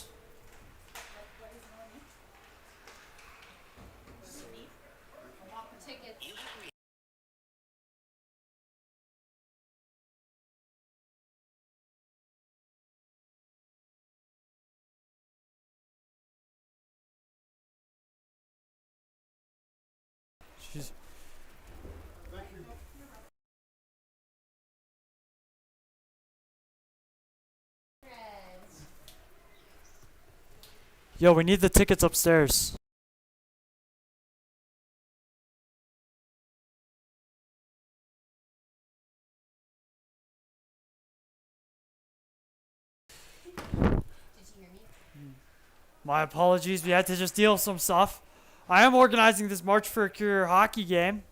S1: She's
S2: Thank you.
S4: Reds.
S1: Yo, we need the tickets upstairs.
S4: Did you hear me?
S1: My apologies. We had to just deal with some stuff. I am organizing this March for a Cure hockey game.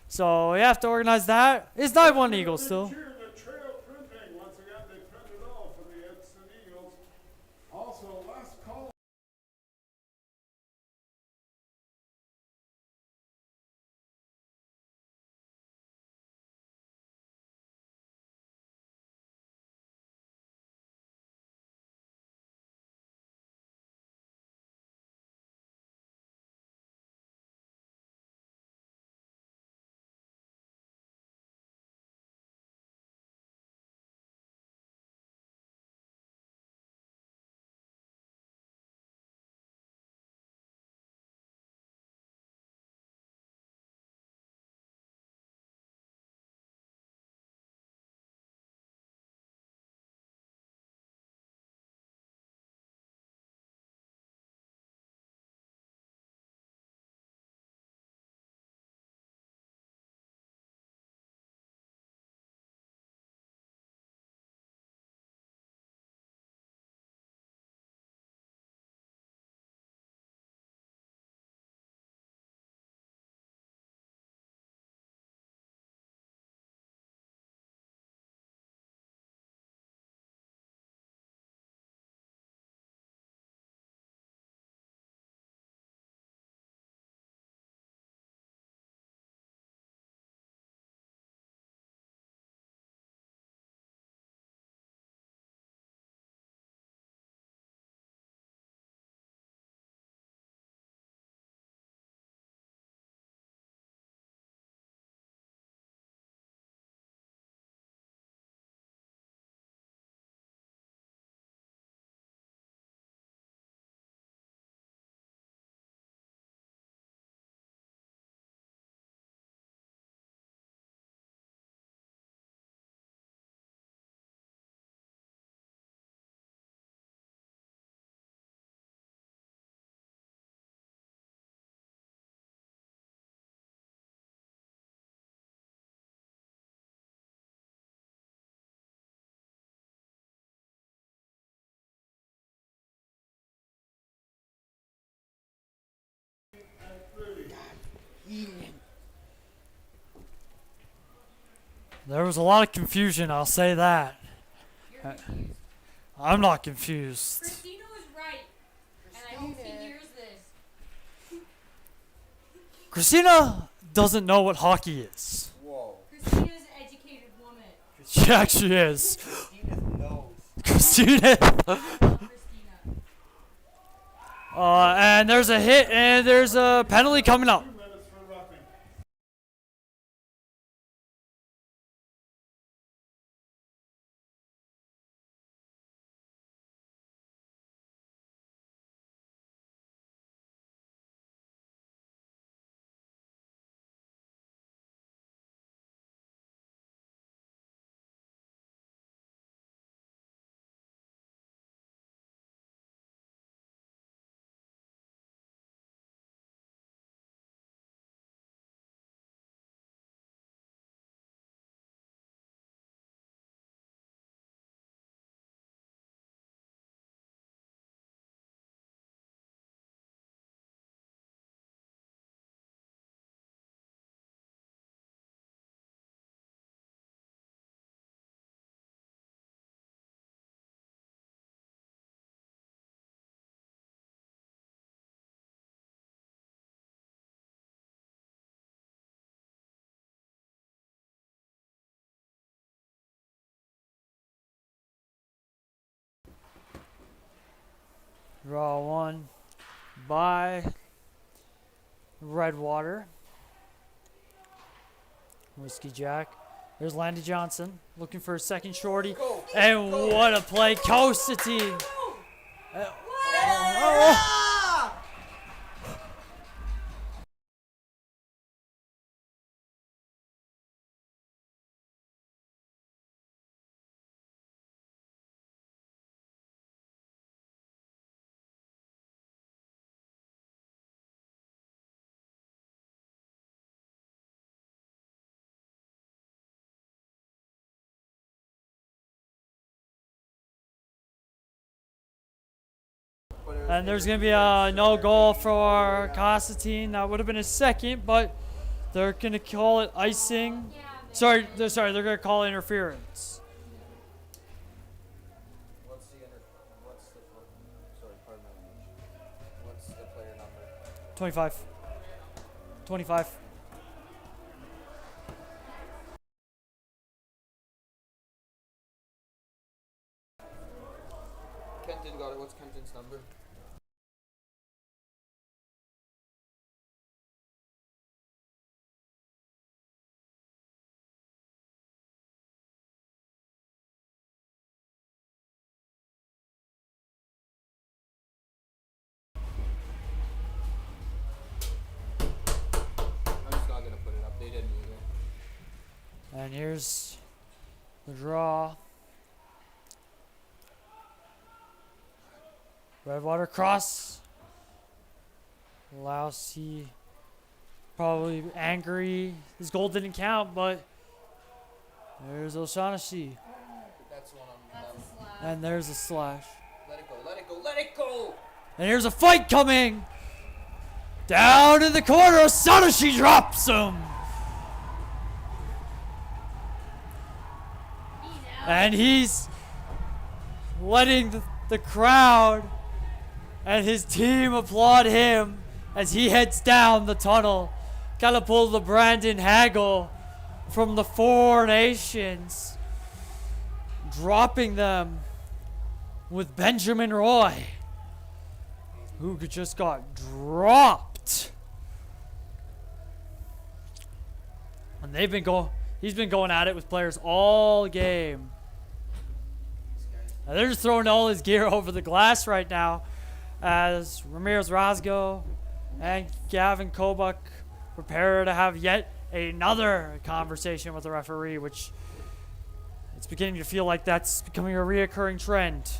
S1: So we have to organize that. It's 9-1 Eagles still.
S2: Cheer the trail printing. Once again, they printed all for the Edson Eagles. Also, last call.
S1: There was a lot of confusion, I'll say that.
S4: You're confused.
S1: I'm not confused.
S4: Christina was right. And I hope he hears this.
S1: Christina doesn't know what hockey is.
S3: Whoa.
S4: Christina's an educated woman.
S1: She actually is.
S3: Christina knows.
S1: Christina.
S4: I love Christina.
S1: And there's a hit and there's a penalty coming up.
S2: 2 minutes for roughing.
S1: Draw one by Redwater. Whiskey Jack. There's Landy Johnson looking for a second shorty. And what a play. Constantine. And there's going to be a no goal for Constantine. That would have been a second, but they're going to call it icing. Sorry, they're going to call interference.
S3: What's the sorry, pardon my language. What's the player number?
S1: 25. 25.
S3: Kenton got it. What's Kenton's number? I'm just not gonna put it up. They didn't either.
S1: And here's the draw. Redwater cross. Lousy. Probably angry. His goal didn't count, but there's O'Shaughnessy.
S3: That's one on
S4: That's
S3: them.
S4: a slap.
S1: And there's a slash.
S3: Let it go. Let it go. Let it go.
S1: And here's a fight coming. Down in the corner, O'Shaughnessy drops him.
S4: He's out.
S1: And he's letting the crowd and his team applaud him as he heads down the tunnel. Gotta pull the Brandon Hagel from the Four Nations, dropping them with Benjamin Roy, who just got dropped. And he's been going at it with players all game. Now they're just throwing all his gear over the glass right now as Ramirez Rosgo and Gavin Kobuk prepare to have yet another conversation with the referee, which it's beginning to feel like that's becoming a reoccurring trend.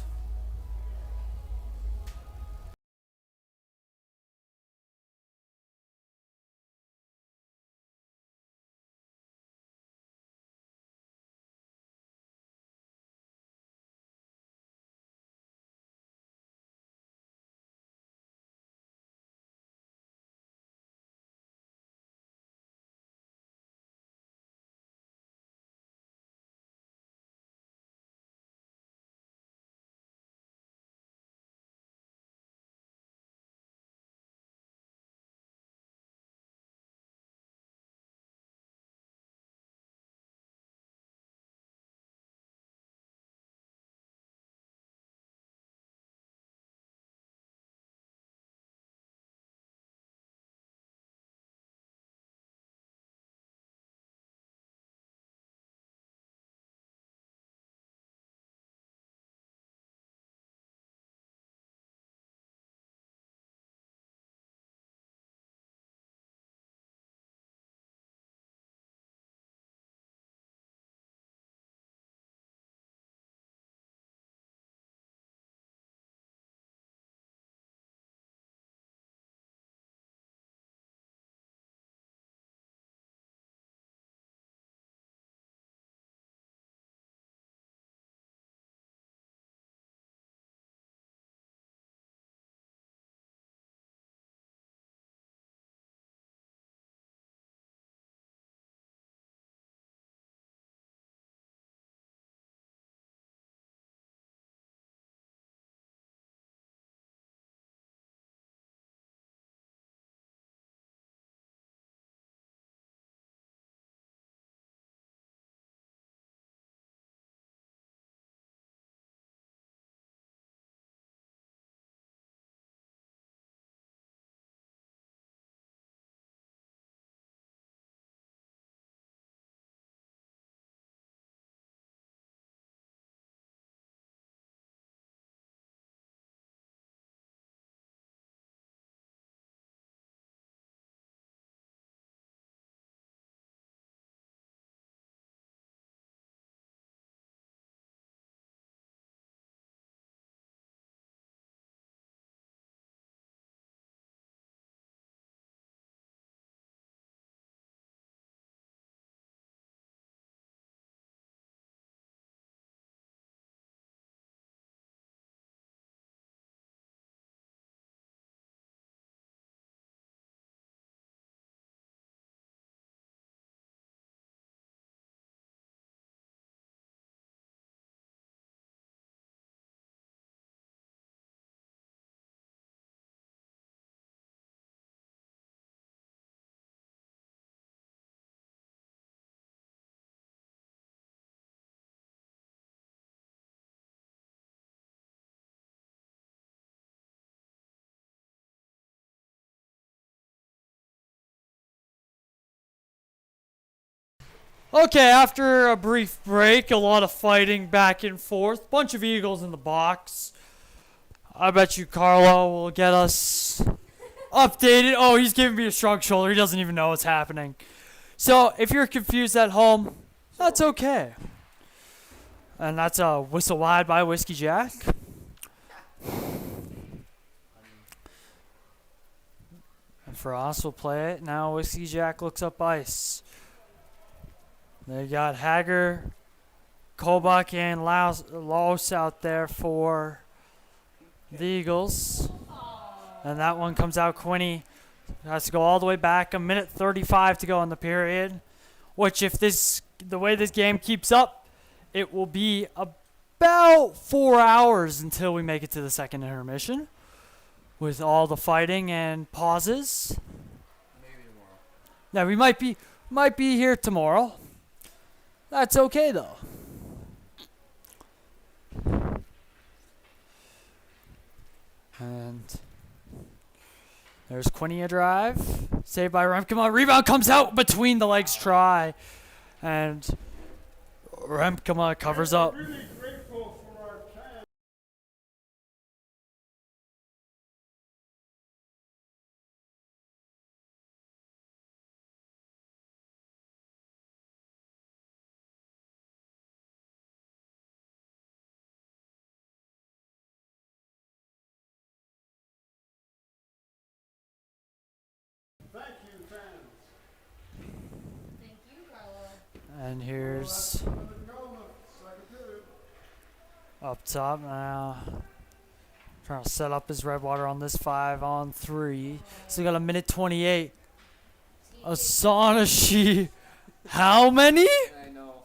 S1: Okay, after a brief break, a lot of fighting back and forth, bunch of Eagles in the box. I bet you Carlo will get us updated. Oh, he's giving me a shrug shoulder. He doesn't even know what's happening. So if you're confused at home, that's okay. And that's a whistle wide by Whiskey Jack. And Frost will play it. Now Whiskey Jack looks up ice. They got Hager, Kobach, and Laos out there for the Eagles. And that one comes out. Quinney has to go all the way back. 1:35 to go in the period. Which, if the way this game keeps up, it will be about 4 hours until we make it to the second intermission, with all the fighting and pauses.
S3: Maybe tomorrow.
S1: Now we might be here tomorrow. That's okay though. And there's Quinney a drive. Saved by Remkema. Rebound comes out between the legs try. And Remkema covers up.
S2: Really grateful for our fans. Thank you, fans.
S4: Thank you, Carlo.
S1: And here's
S2: Another goal in the second period.
S1: up top now. Trying to set up his Redwater on this 5-on-3. So we got 1:28. Asanashi. How many?
S3: I know.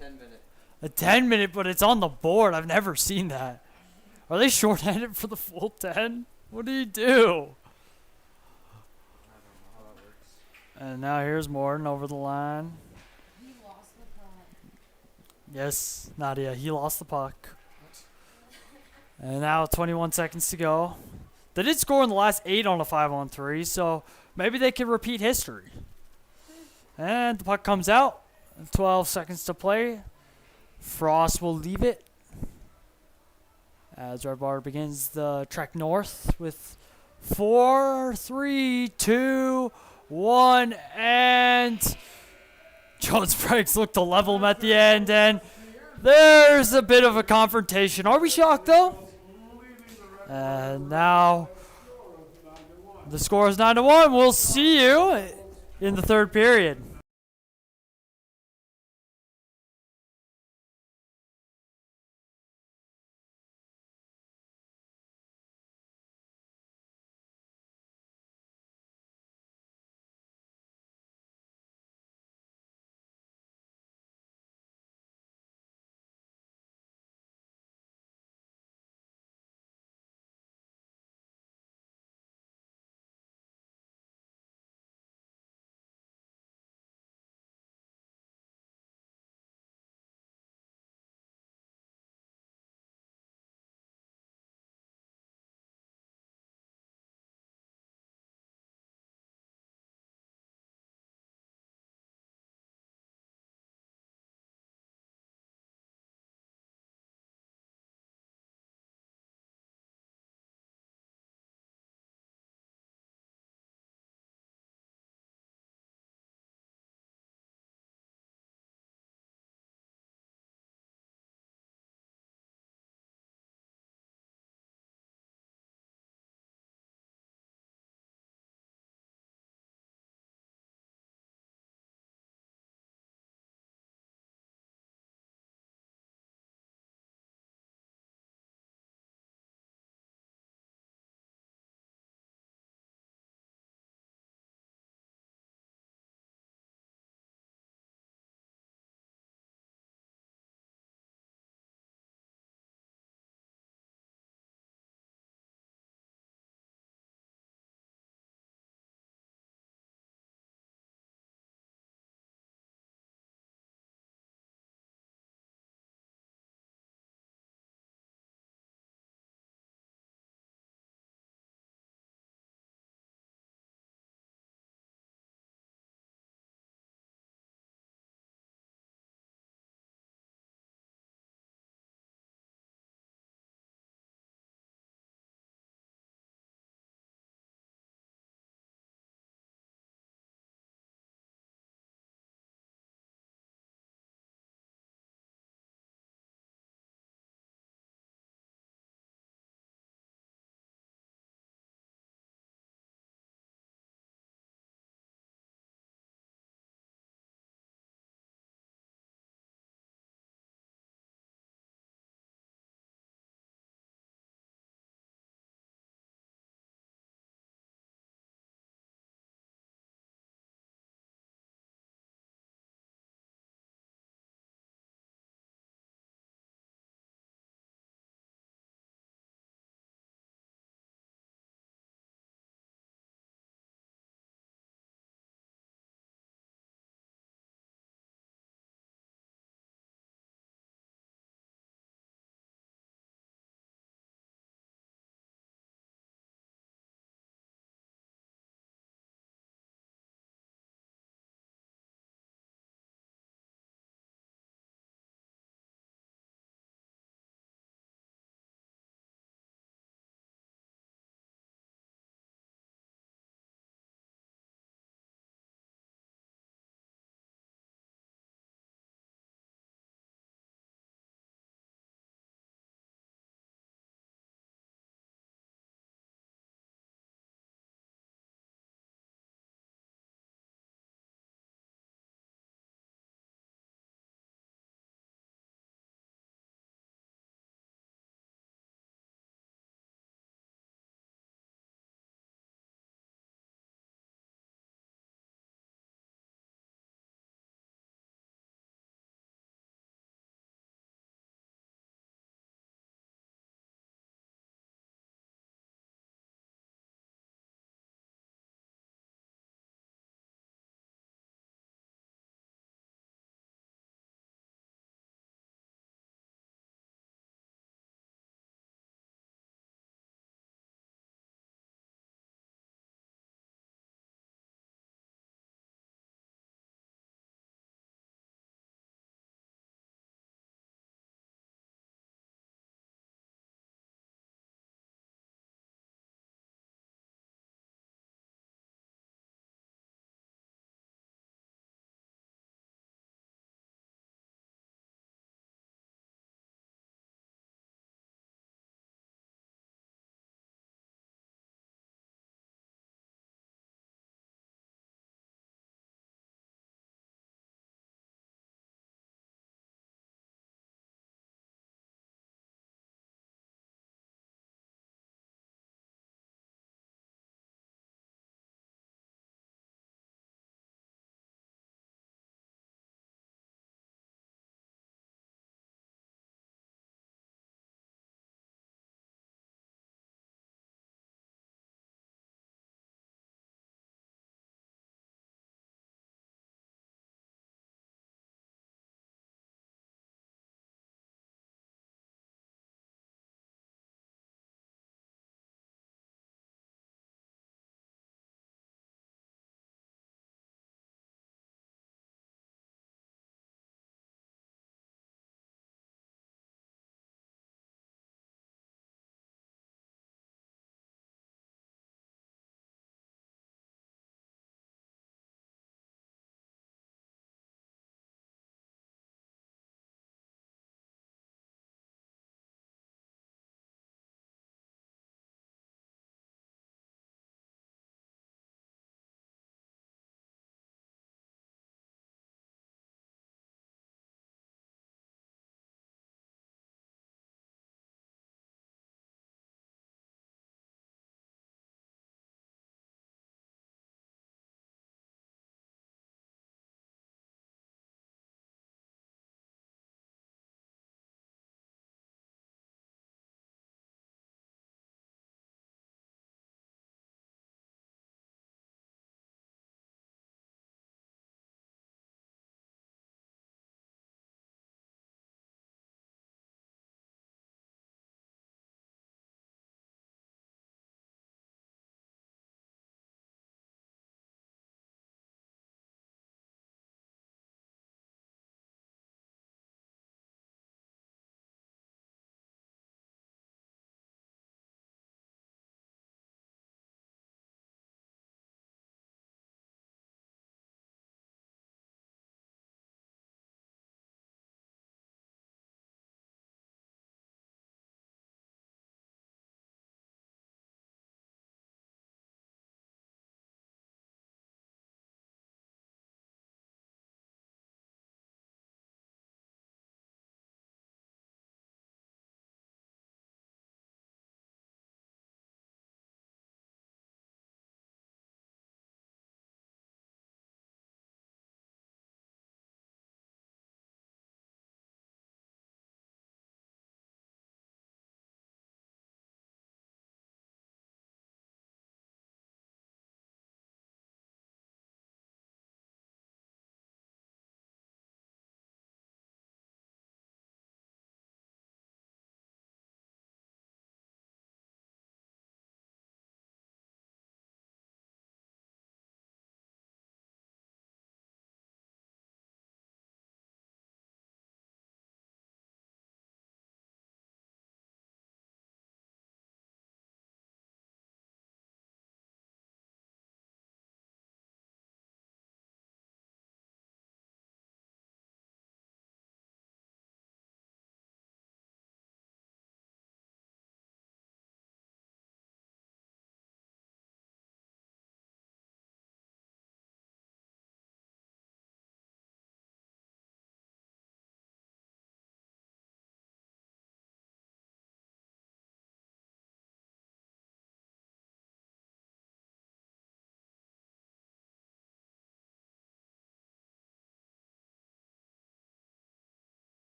S3: 10 minutes.
S1: A 10-minute, but it's on the board. I've never seen that. Are they short-handed for the full 10? What do you do?
S3: I don't know how that works.
S1: And now here's Morton over the line.
S4: He lost the puck.
S1: Yes, Nadia, he lost the puck. And now 21 seconds to go. They did score in the last 8 on a 5-on-3, so maybe they can repeat history. And the puck comes out. 12 seconds to play. Frost will leave it as Redwater begins the trek north with 4, 3, 2, 1, and Jones Briggs looked to level him at the end, and there's a bit of a confrontation. Are we shocked though? And now the score is 9-1. We'll see you in the third period.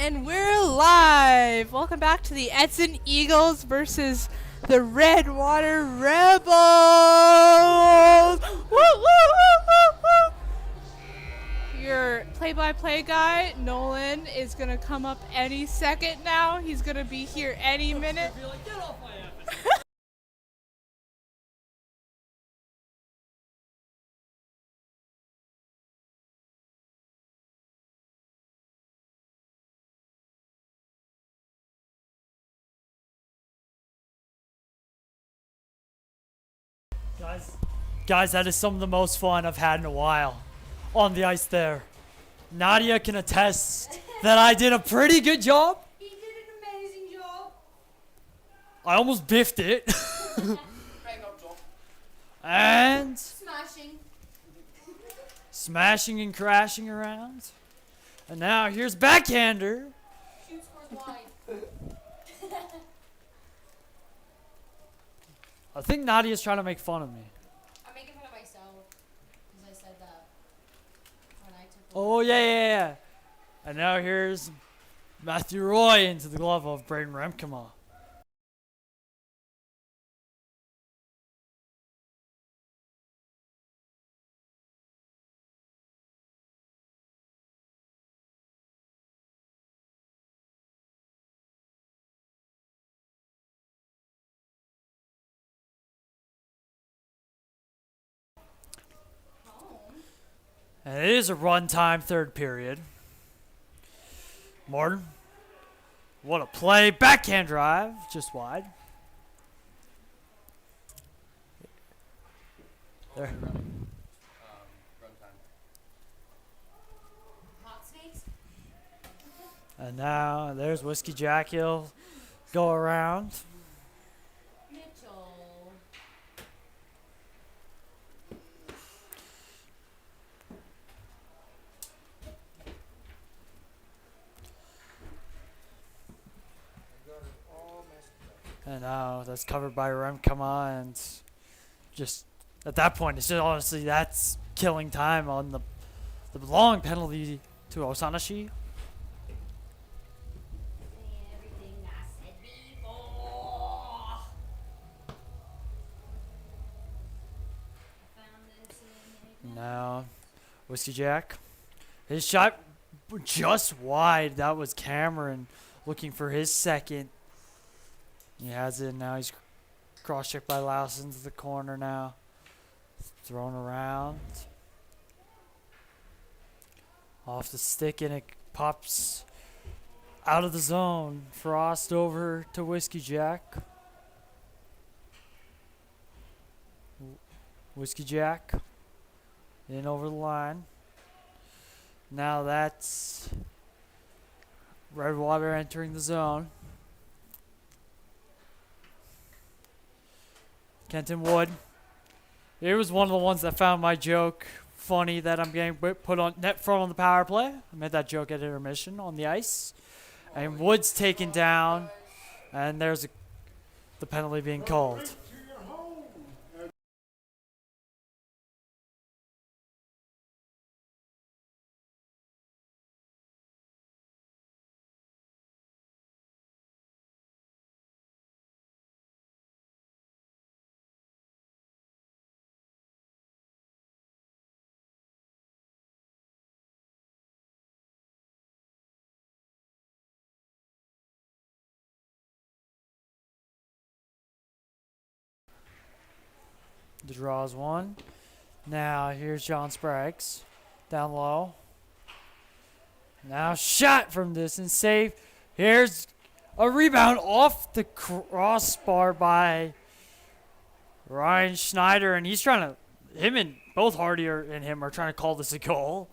S5: And we're live. Welcome back to the Edson Eagles versus the Redwater Rebels. Woo, woo, woo, woo, woo. Your play-by-play guy, Nolan, is going to come up any second now. He's going to be here any minute.
S1: Guys, that is some of the most fun I've had in a while on the ice there. Nadia can attest that I did a pretty good job.
S4: He did an amazing job.
S1: I almost biffed it.
S3: Bang up, Joel.
S1: And
S4: Smashing.
S1: smashing and crashing around. And now here's backhander.
S4: Shoot scores wide.
S1: I think Nadia's trying to make fun of me.
S4: I'm making fun of myself because I said that when I took the
S1: Oh, yeah. And now here's Matthew Roy into the glove of Braden Remkema.
S4: home.
S1: And it is a runtime third period. Martin, what a play. Backhand drive, just wide. There.
S3: Run time.
S4: Hot snakes.
S1: And now there's Whiskey Jack. He'll go around.
S4: Mitchell.
S3: I got it all messed up.
S1: And now that's covered by Remkema. And just at that point, it's just honestly that's killing time on the long penalty to Osanashi.
S4: Everything I said before. I found this in
S1: Now, Whiskey Jack. His shot just wide. That was Cameron looking for his second. He has it. Now he's cross-checked by Lawson to the corner now. Thrown around. Off the stick, and it pops out of the zone. Frost over to Whiskey Jack. Whiskey Jack in over the line. Now that's Redwater entering the zone. Kenton Wood. It was one of the ones that found my joke funny that I'm getting put on net front on the power play. I made that joke at intermission on the ice. And Wood's taken down. And there's the penalty being called.
S2: To your home.
S1: The draws one. Now here's John Spragues. Down low. Now shot from distance. Save. Here's a rebound off the crossbar by Ryan Schneider. And he's trying to, him and both Hardy and him are trying to call this a goal.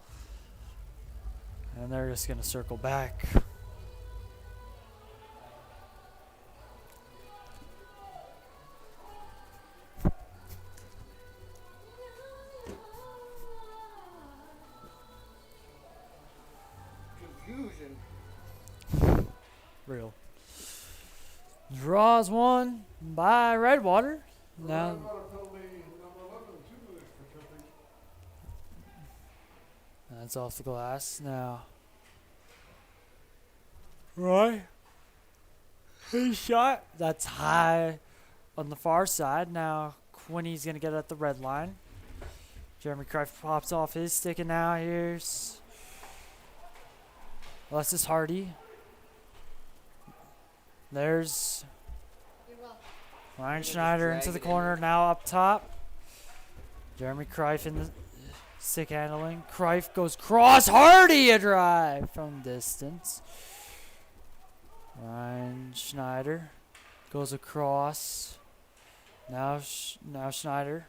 S1: And they're just going to circle back.
S3: Confusion.
S1: Real. Draws one by Redwater. Now
S2: Got a penalty number 11, 2 minutes for tripping.
S1: that's off the glass. Now Right. His shot. That's high on the far side. Now Quinny's going to get at the red line. Jeremy Kreif pops off his stick, and now here's Alexis Hardy. There's
S4: You're welcome.
S1: Ryan
S3: just
S1: Schneider
S3: drag
S1: into the
S3: it in
S1: corner,
S3: there.
S1: now up top. Jeremy Kreif in the stick handling. Kreif goes cross. Hardy a drive from distance. Ryan Schneider goes across. Now Schneider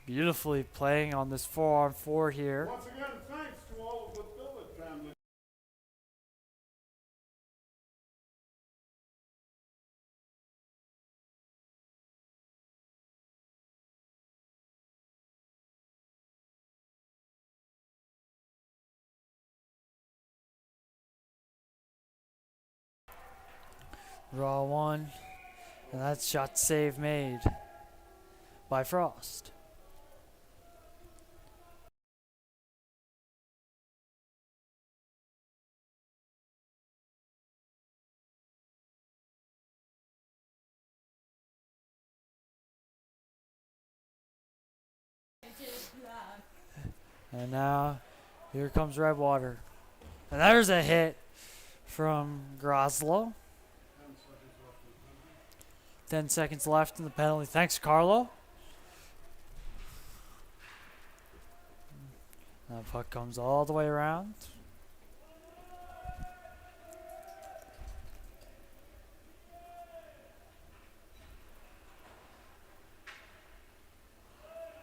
S1: beautifully playing on this 4-on-4 here.
S2: Once again, thanks to all of the Billet family.
S1: Draw one. And that's shot save made by Frost. And now here comes Redwater. And there's a hit from Groslow. 10 seconds left in the penalty. Thanks, Carlo. That puck comes all the way around.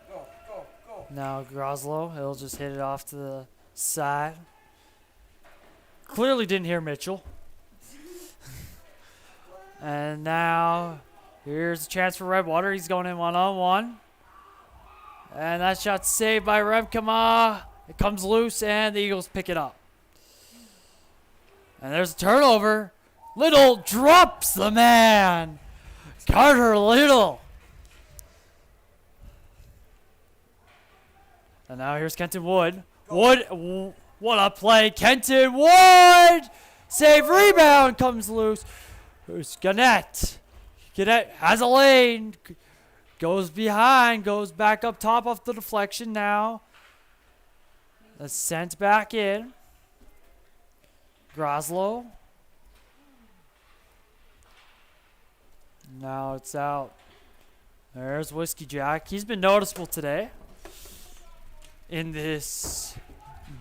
S3: Go, go, go.
S1: Now Groslow, he'll just hit it off to the side. Clearly didn't hear Mitchell. And now here's a chance for Redwater. He's going in one-on-one. And that shot's saved by Remkema. It comes loose, and the Eagles pick it up. And there's a turnover. Little drops the man. Carter Little. And now here's Kenton Wood. What a play. Kenton Wood. Save, rebound, comes loose. Who's Gannett? Gannett has a lane. Goes behind. Goes back up top off the deflection now. That's sent back in. Groslow. Now it's out. There's Whiskey Jack. He's been noticeable today in this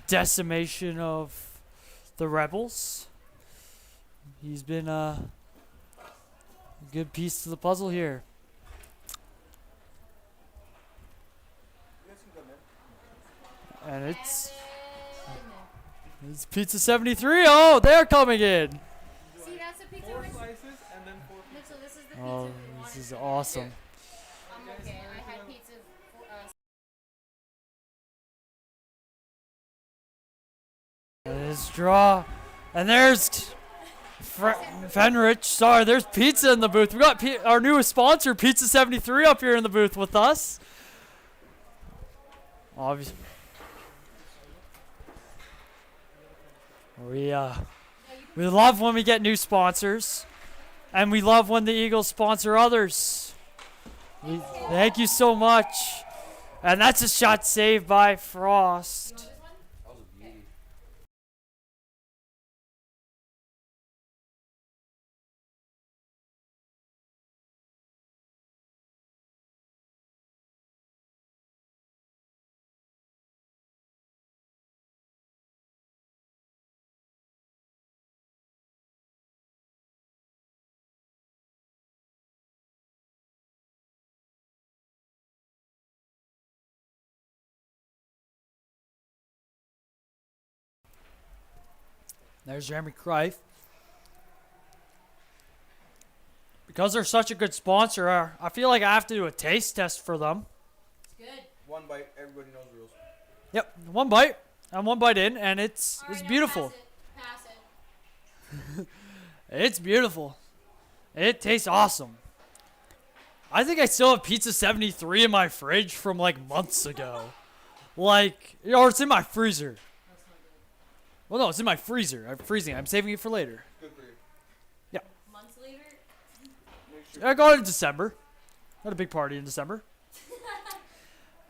S1: decimation of the Rebels. He's been a good piece to the puzzle here.
S3: You guys can come in.
S1: And it's Pizza 73. Oh, they're coming in.
S4: See, that's the pizza.
S6: Four
S4: Mitchell,
S6: slices and then 4 pieces.
S4: this is the pizza
S1: Oh,
S4: we wanted.
S1: this is awesome.
S4: I'm okay. I had pizza.
S1: And his draw. And there's Fenrich. Sorry, there's pizza in the booth. We got our newest sponsor, Pizza 73, up here in the booth with us. Obviously. We love when we get new sponsors, and we love when the Eagles sponsor others. Thank you so much. And that's a shot saved by Frost.
S3: That was a beauty.
S1: There's Jeremy Kreif. Because they're such a good sponsor, I feel like I have to do a taste test for them.
S4: Good.
S3: One bite, everybody knows the rules.
S1: Yep, one bite. I'm one bite in, and it's
S4: All right, now
S1: beautiful.
S4: Pass it.
S1: It's beautiful. It tastes awesome. I think I still have Pizza 73 in my fridge from like months ago. Like, or it's in my freezer. Well, no, it's in my freezer. I'm freezing it. I'm saving it for later.
S3: Good for you.
S4: Months later.
S3: Make sure.
S1: I got it in December. Had a big party in December.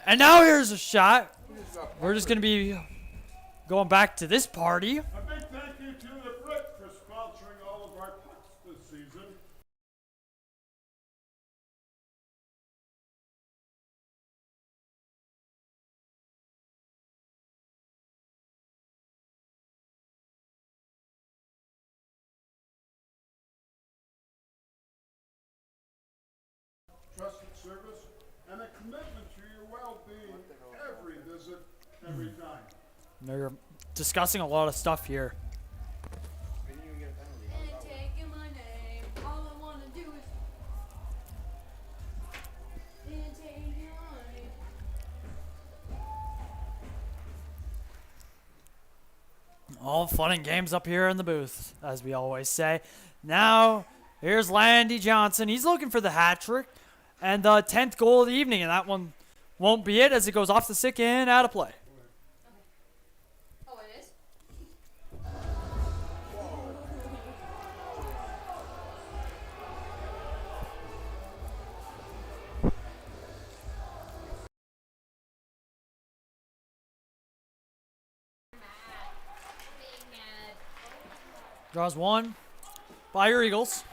S1: And now here's a shot. We're just going to be going back to this party.
S2: A big thank you to the Brit for sponsoring all of our pucks this season. Trusted service and a commitment to your well-being every visit, every time.
S1: They're discussing a lot of stuff here.
S3: We didn't even get a penalty.
S4: And taking my name. All I wanna do is. And taking my name.
S1: All fun and games up here in the booth, as we always say. Now, here's Landy Johnson. He's looking for the hat trick and the 10th goal of the evening, and that one won't be it as it goes off the stick and out of play.
S4: Oh, it is? Big mad.
S1: Draws one by your Eagles.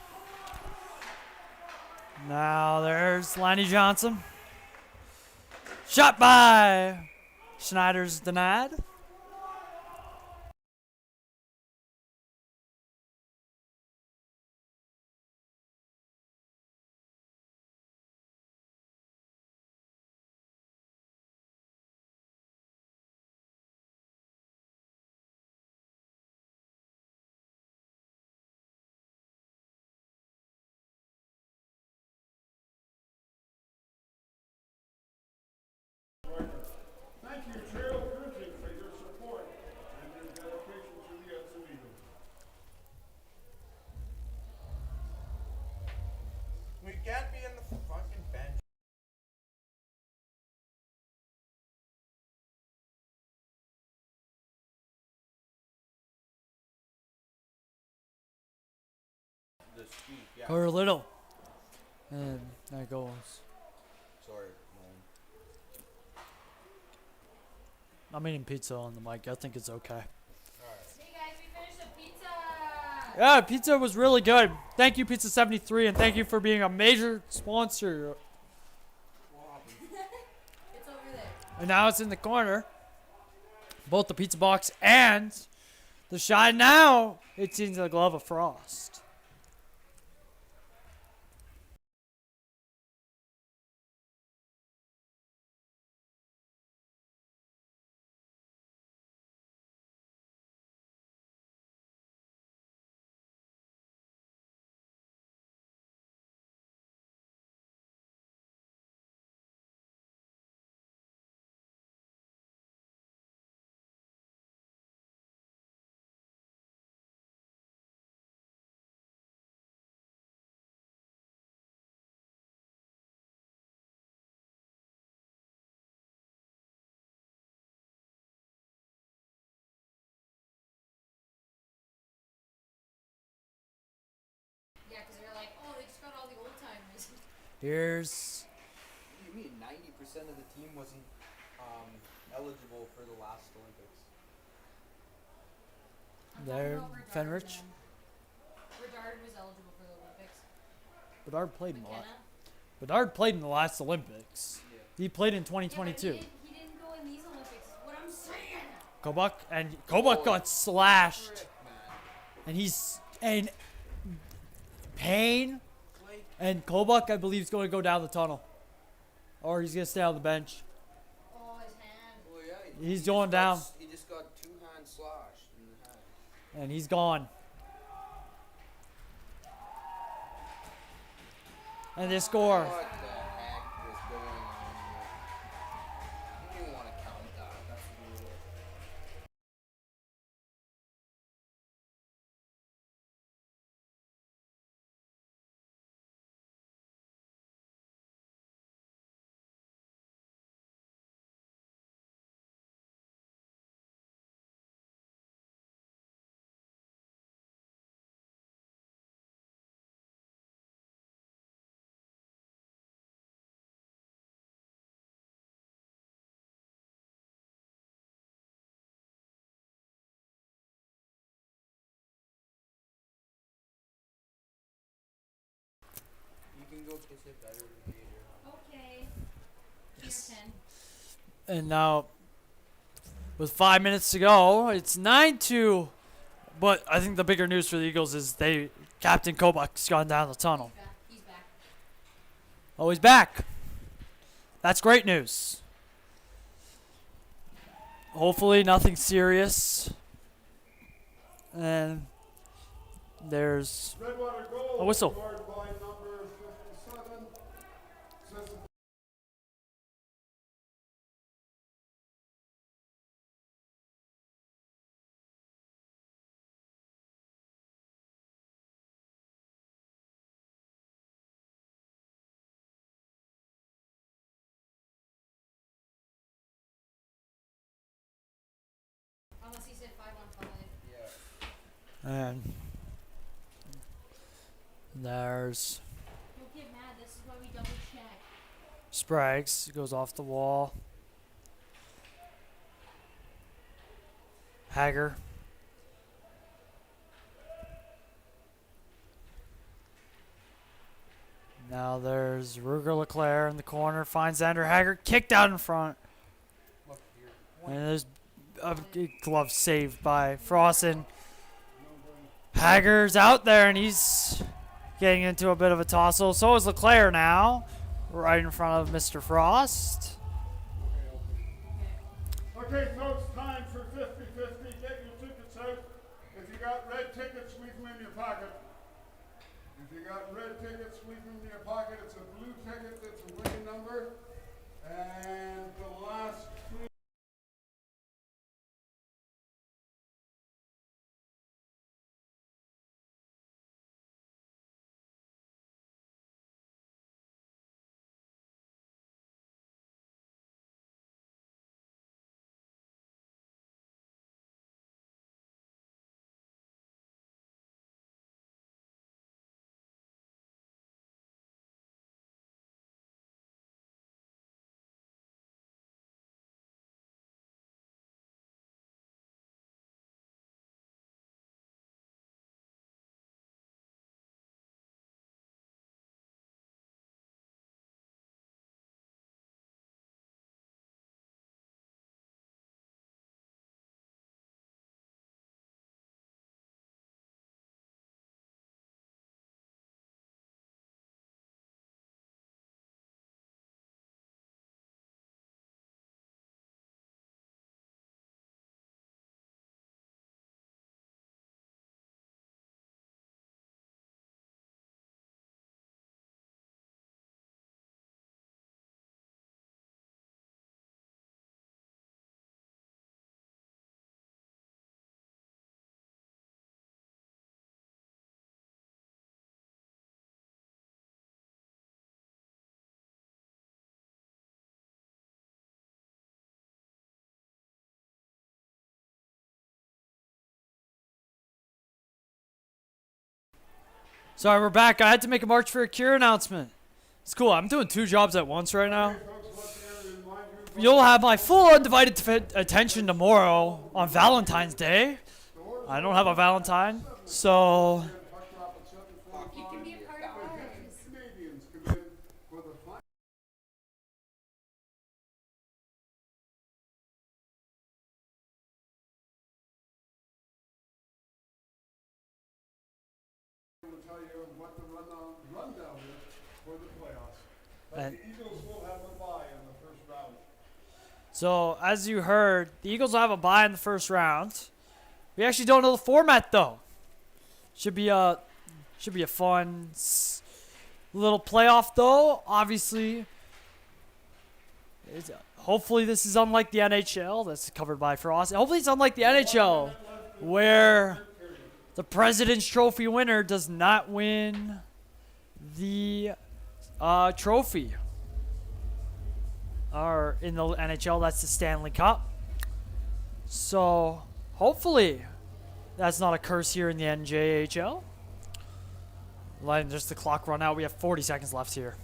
S1: Now there's Landy Johnson. Shot by Schneider's denied.
S2: Thank you, Trail Cruising, for your support and your dedication to the Edson Eagles.
S3: We can't be in the fucking bench. The speed, yeah.
S1: Or little. And there goes.
S3: Sorry,
S1: I'm eating pizza on the mic. I think it's okay.
S4: Hey guys, we finished the pizza!
S1: Yeah, pizza was really good. Thank you, Pizza 73, and thank you for being a major sponsor.
S4: It's over there.
S1: And now it's in the corner. Both the pizza box and the shot. Now it's in the glove of Frost.
S4: Yeah, because they're like, oh, they just got all the old timers.
S1: Here's
S3: What do you mean 90% of the team wasn't eligible for the last Olympics?
S4: I'm
S1: There,
S4: talking about
S1: Fenrich.
S4: then. Redwater was eligible for the Olympics.
S1: Bedard played in the last.
S4: McKenna.
S1: Bedard played in the last Olympics.
S3: Yeah.
S1: He played in
S4: Yeah, but
S1: 2022.
S4: he didn't go in these Olympics. Is what I'm saying.
S1: Kobuk and Kobuk got slashed,
S3: Frick, man.
S1: and he's in pain.
S3: Like,
S1: And Kobuk, I believe, is going to go down the tunnel, or he's going to stay on the bench.
S4: Oh, his hand.
S3: well, yeah,
S1: He's
S3: just
S1: going
S3: got
S1: down.
S3: He just got 2 hand slashed in the hand.
S1: And he's gone. And they score.
S3: What can go kiss it better later.
S4: Okay.
S1: Yes.
S4: Your 10.
S1: And now, with 5 minutes to go, it's 9-2. But I think the bigger news for the Eagles is Captain Kobach's gone down the tunnel.
S4: He's back.
S1: Oh, he's back. That's great news. Hopefully nothing serious. And there's
S2: Redwater goal.
S1: a whistle.
S2: Scored by number 57. Says
S4: Unless he said 5-on-5.
S3: Yeah.
S1: And there's
S4: Don't get mad. This is why we double check.
S1: Spragues. Goes off the wall. Hager. Now there's Ruger Leclerc in the corner. Finds Xander Hager. Kicked out in front.
S3: Look here.
S1: And there's a glove saved by Frost. And Hager's out there and he's getting into a bit of a tussle. So is Leclerc now. Right in front of Mr. Frost.
S2: okay, folks, time for 50-50. Get your tickets out. If you got red tickets, leave them in your pocket. If you got red tickets, leave them in your pocket. It's a blue ticket that's a winning number. And the last three.
S1: Sorry, we're back. I had to make a March for a Cure announcement. It's cool. I'm doing 2 jobs at once right now.
S2: Okay, folks, once again, remind you.
S1: You'll have my full undivided attention tomorrow on Valentine's Day. I don't have a Valentine, so
S2: Puck drop at 7:45.
S4: You can be a part of ours.
S2: Canadians come in for the final. Will tell you what the rundown is for the playoffs. But
S1: And-
S2: the Eagles will have a bye in the first round.
S1: so as you heard, the Eagles will have a bye in the first round. We actually don't know the format though. Should be a fun little playoff though. Obviously, hopefully this is unlike the NHL. That's covered by Frost. Hopefully it's unlike the NHL, where the President's Trophy winner does not win the trophy. Or in the NHL, that's the Stanley Cup. So hopefully that's not a curse here in the NJHL. Letting just the clock run out. We have 40 seconds left here.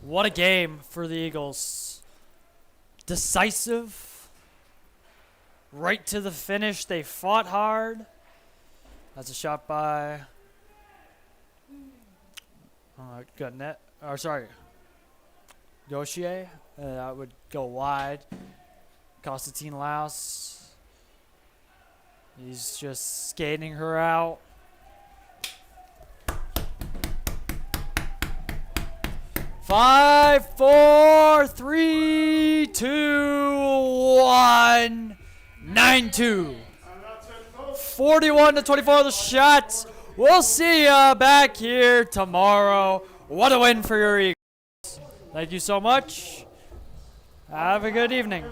S1: What a game for the Eagles. Decisive. Right to the finish. They fought hard. That's a shot by Good net. Or sorry. Gaucher. That would go wide. Constantine Laus. He's just skating her out. Five, four, three, two, one, 9-2. 41-24 the shots. We'll see ya back here tomorrow. What a win for your Eagles. Thank you so much. Have a good evening.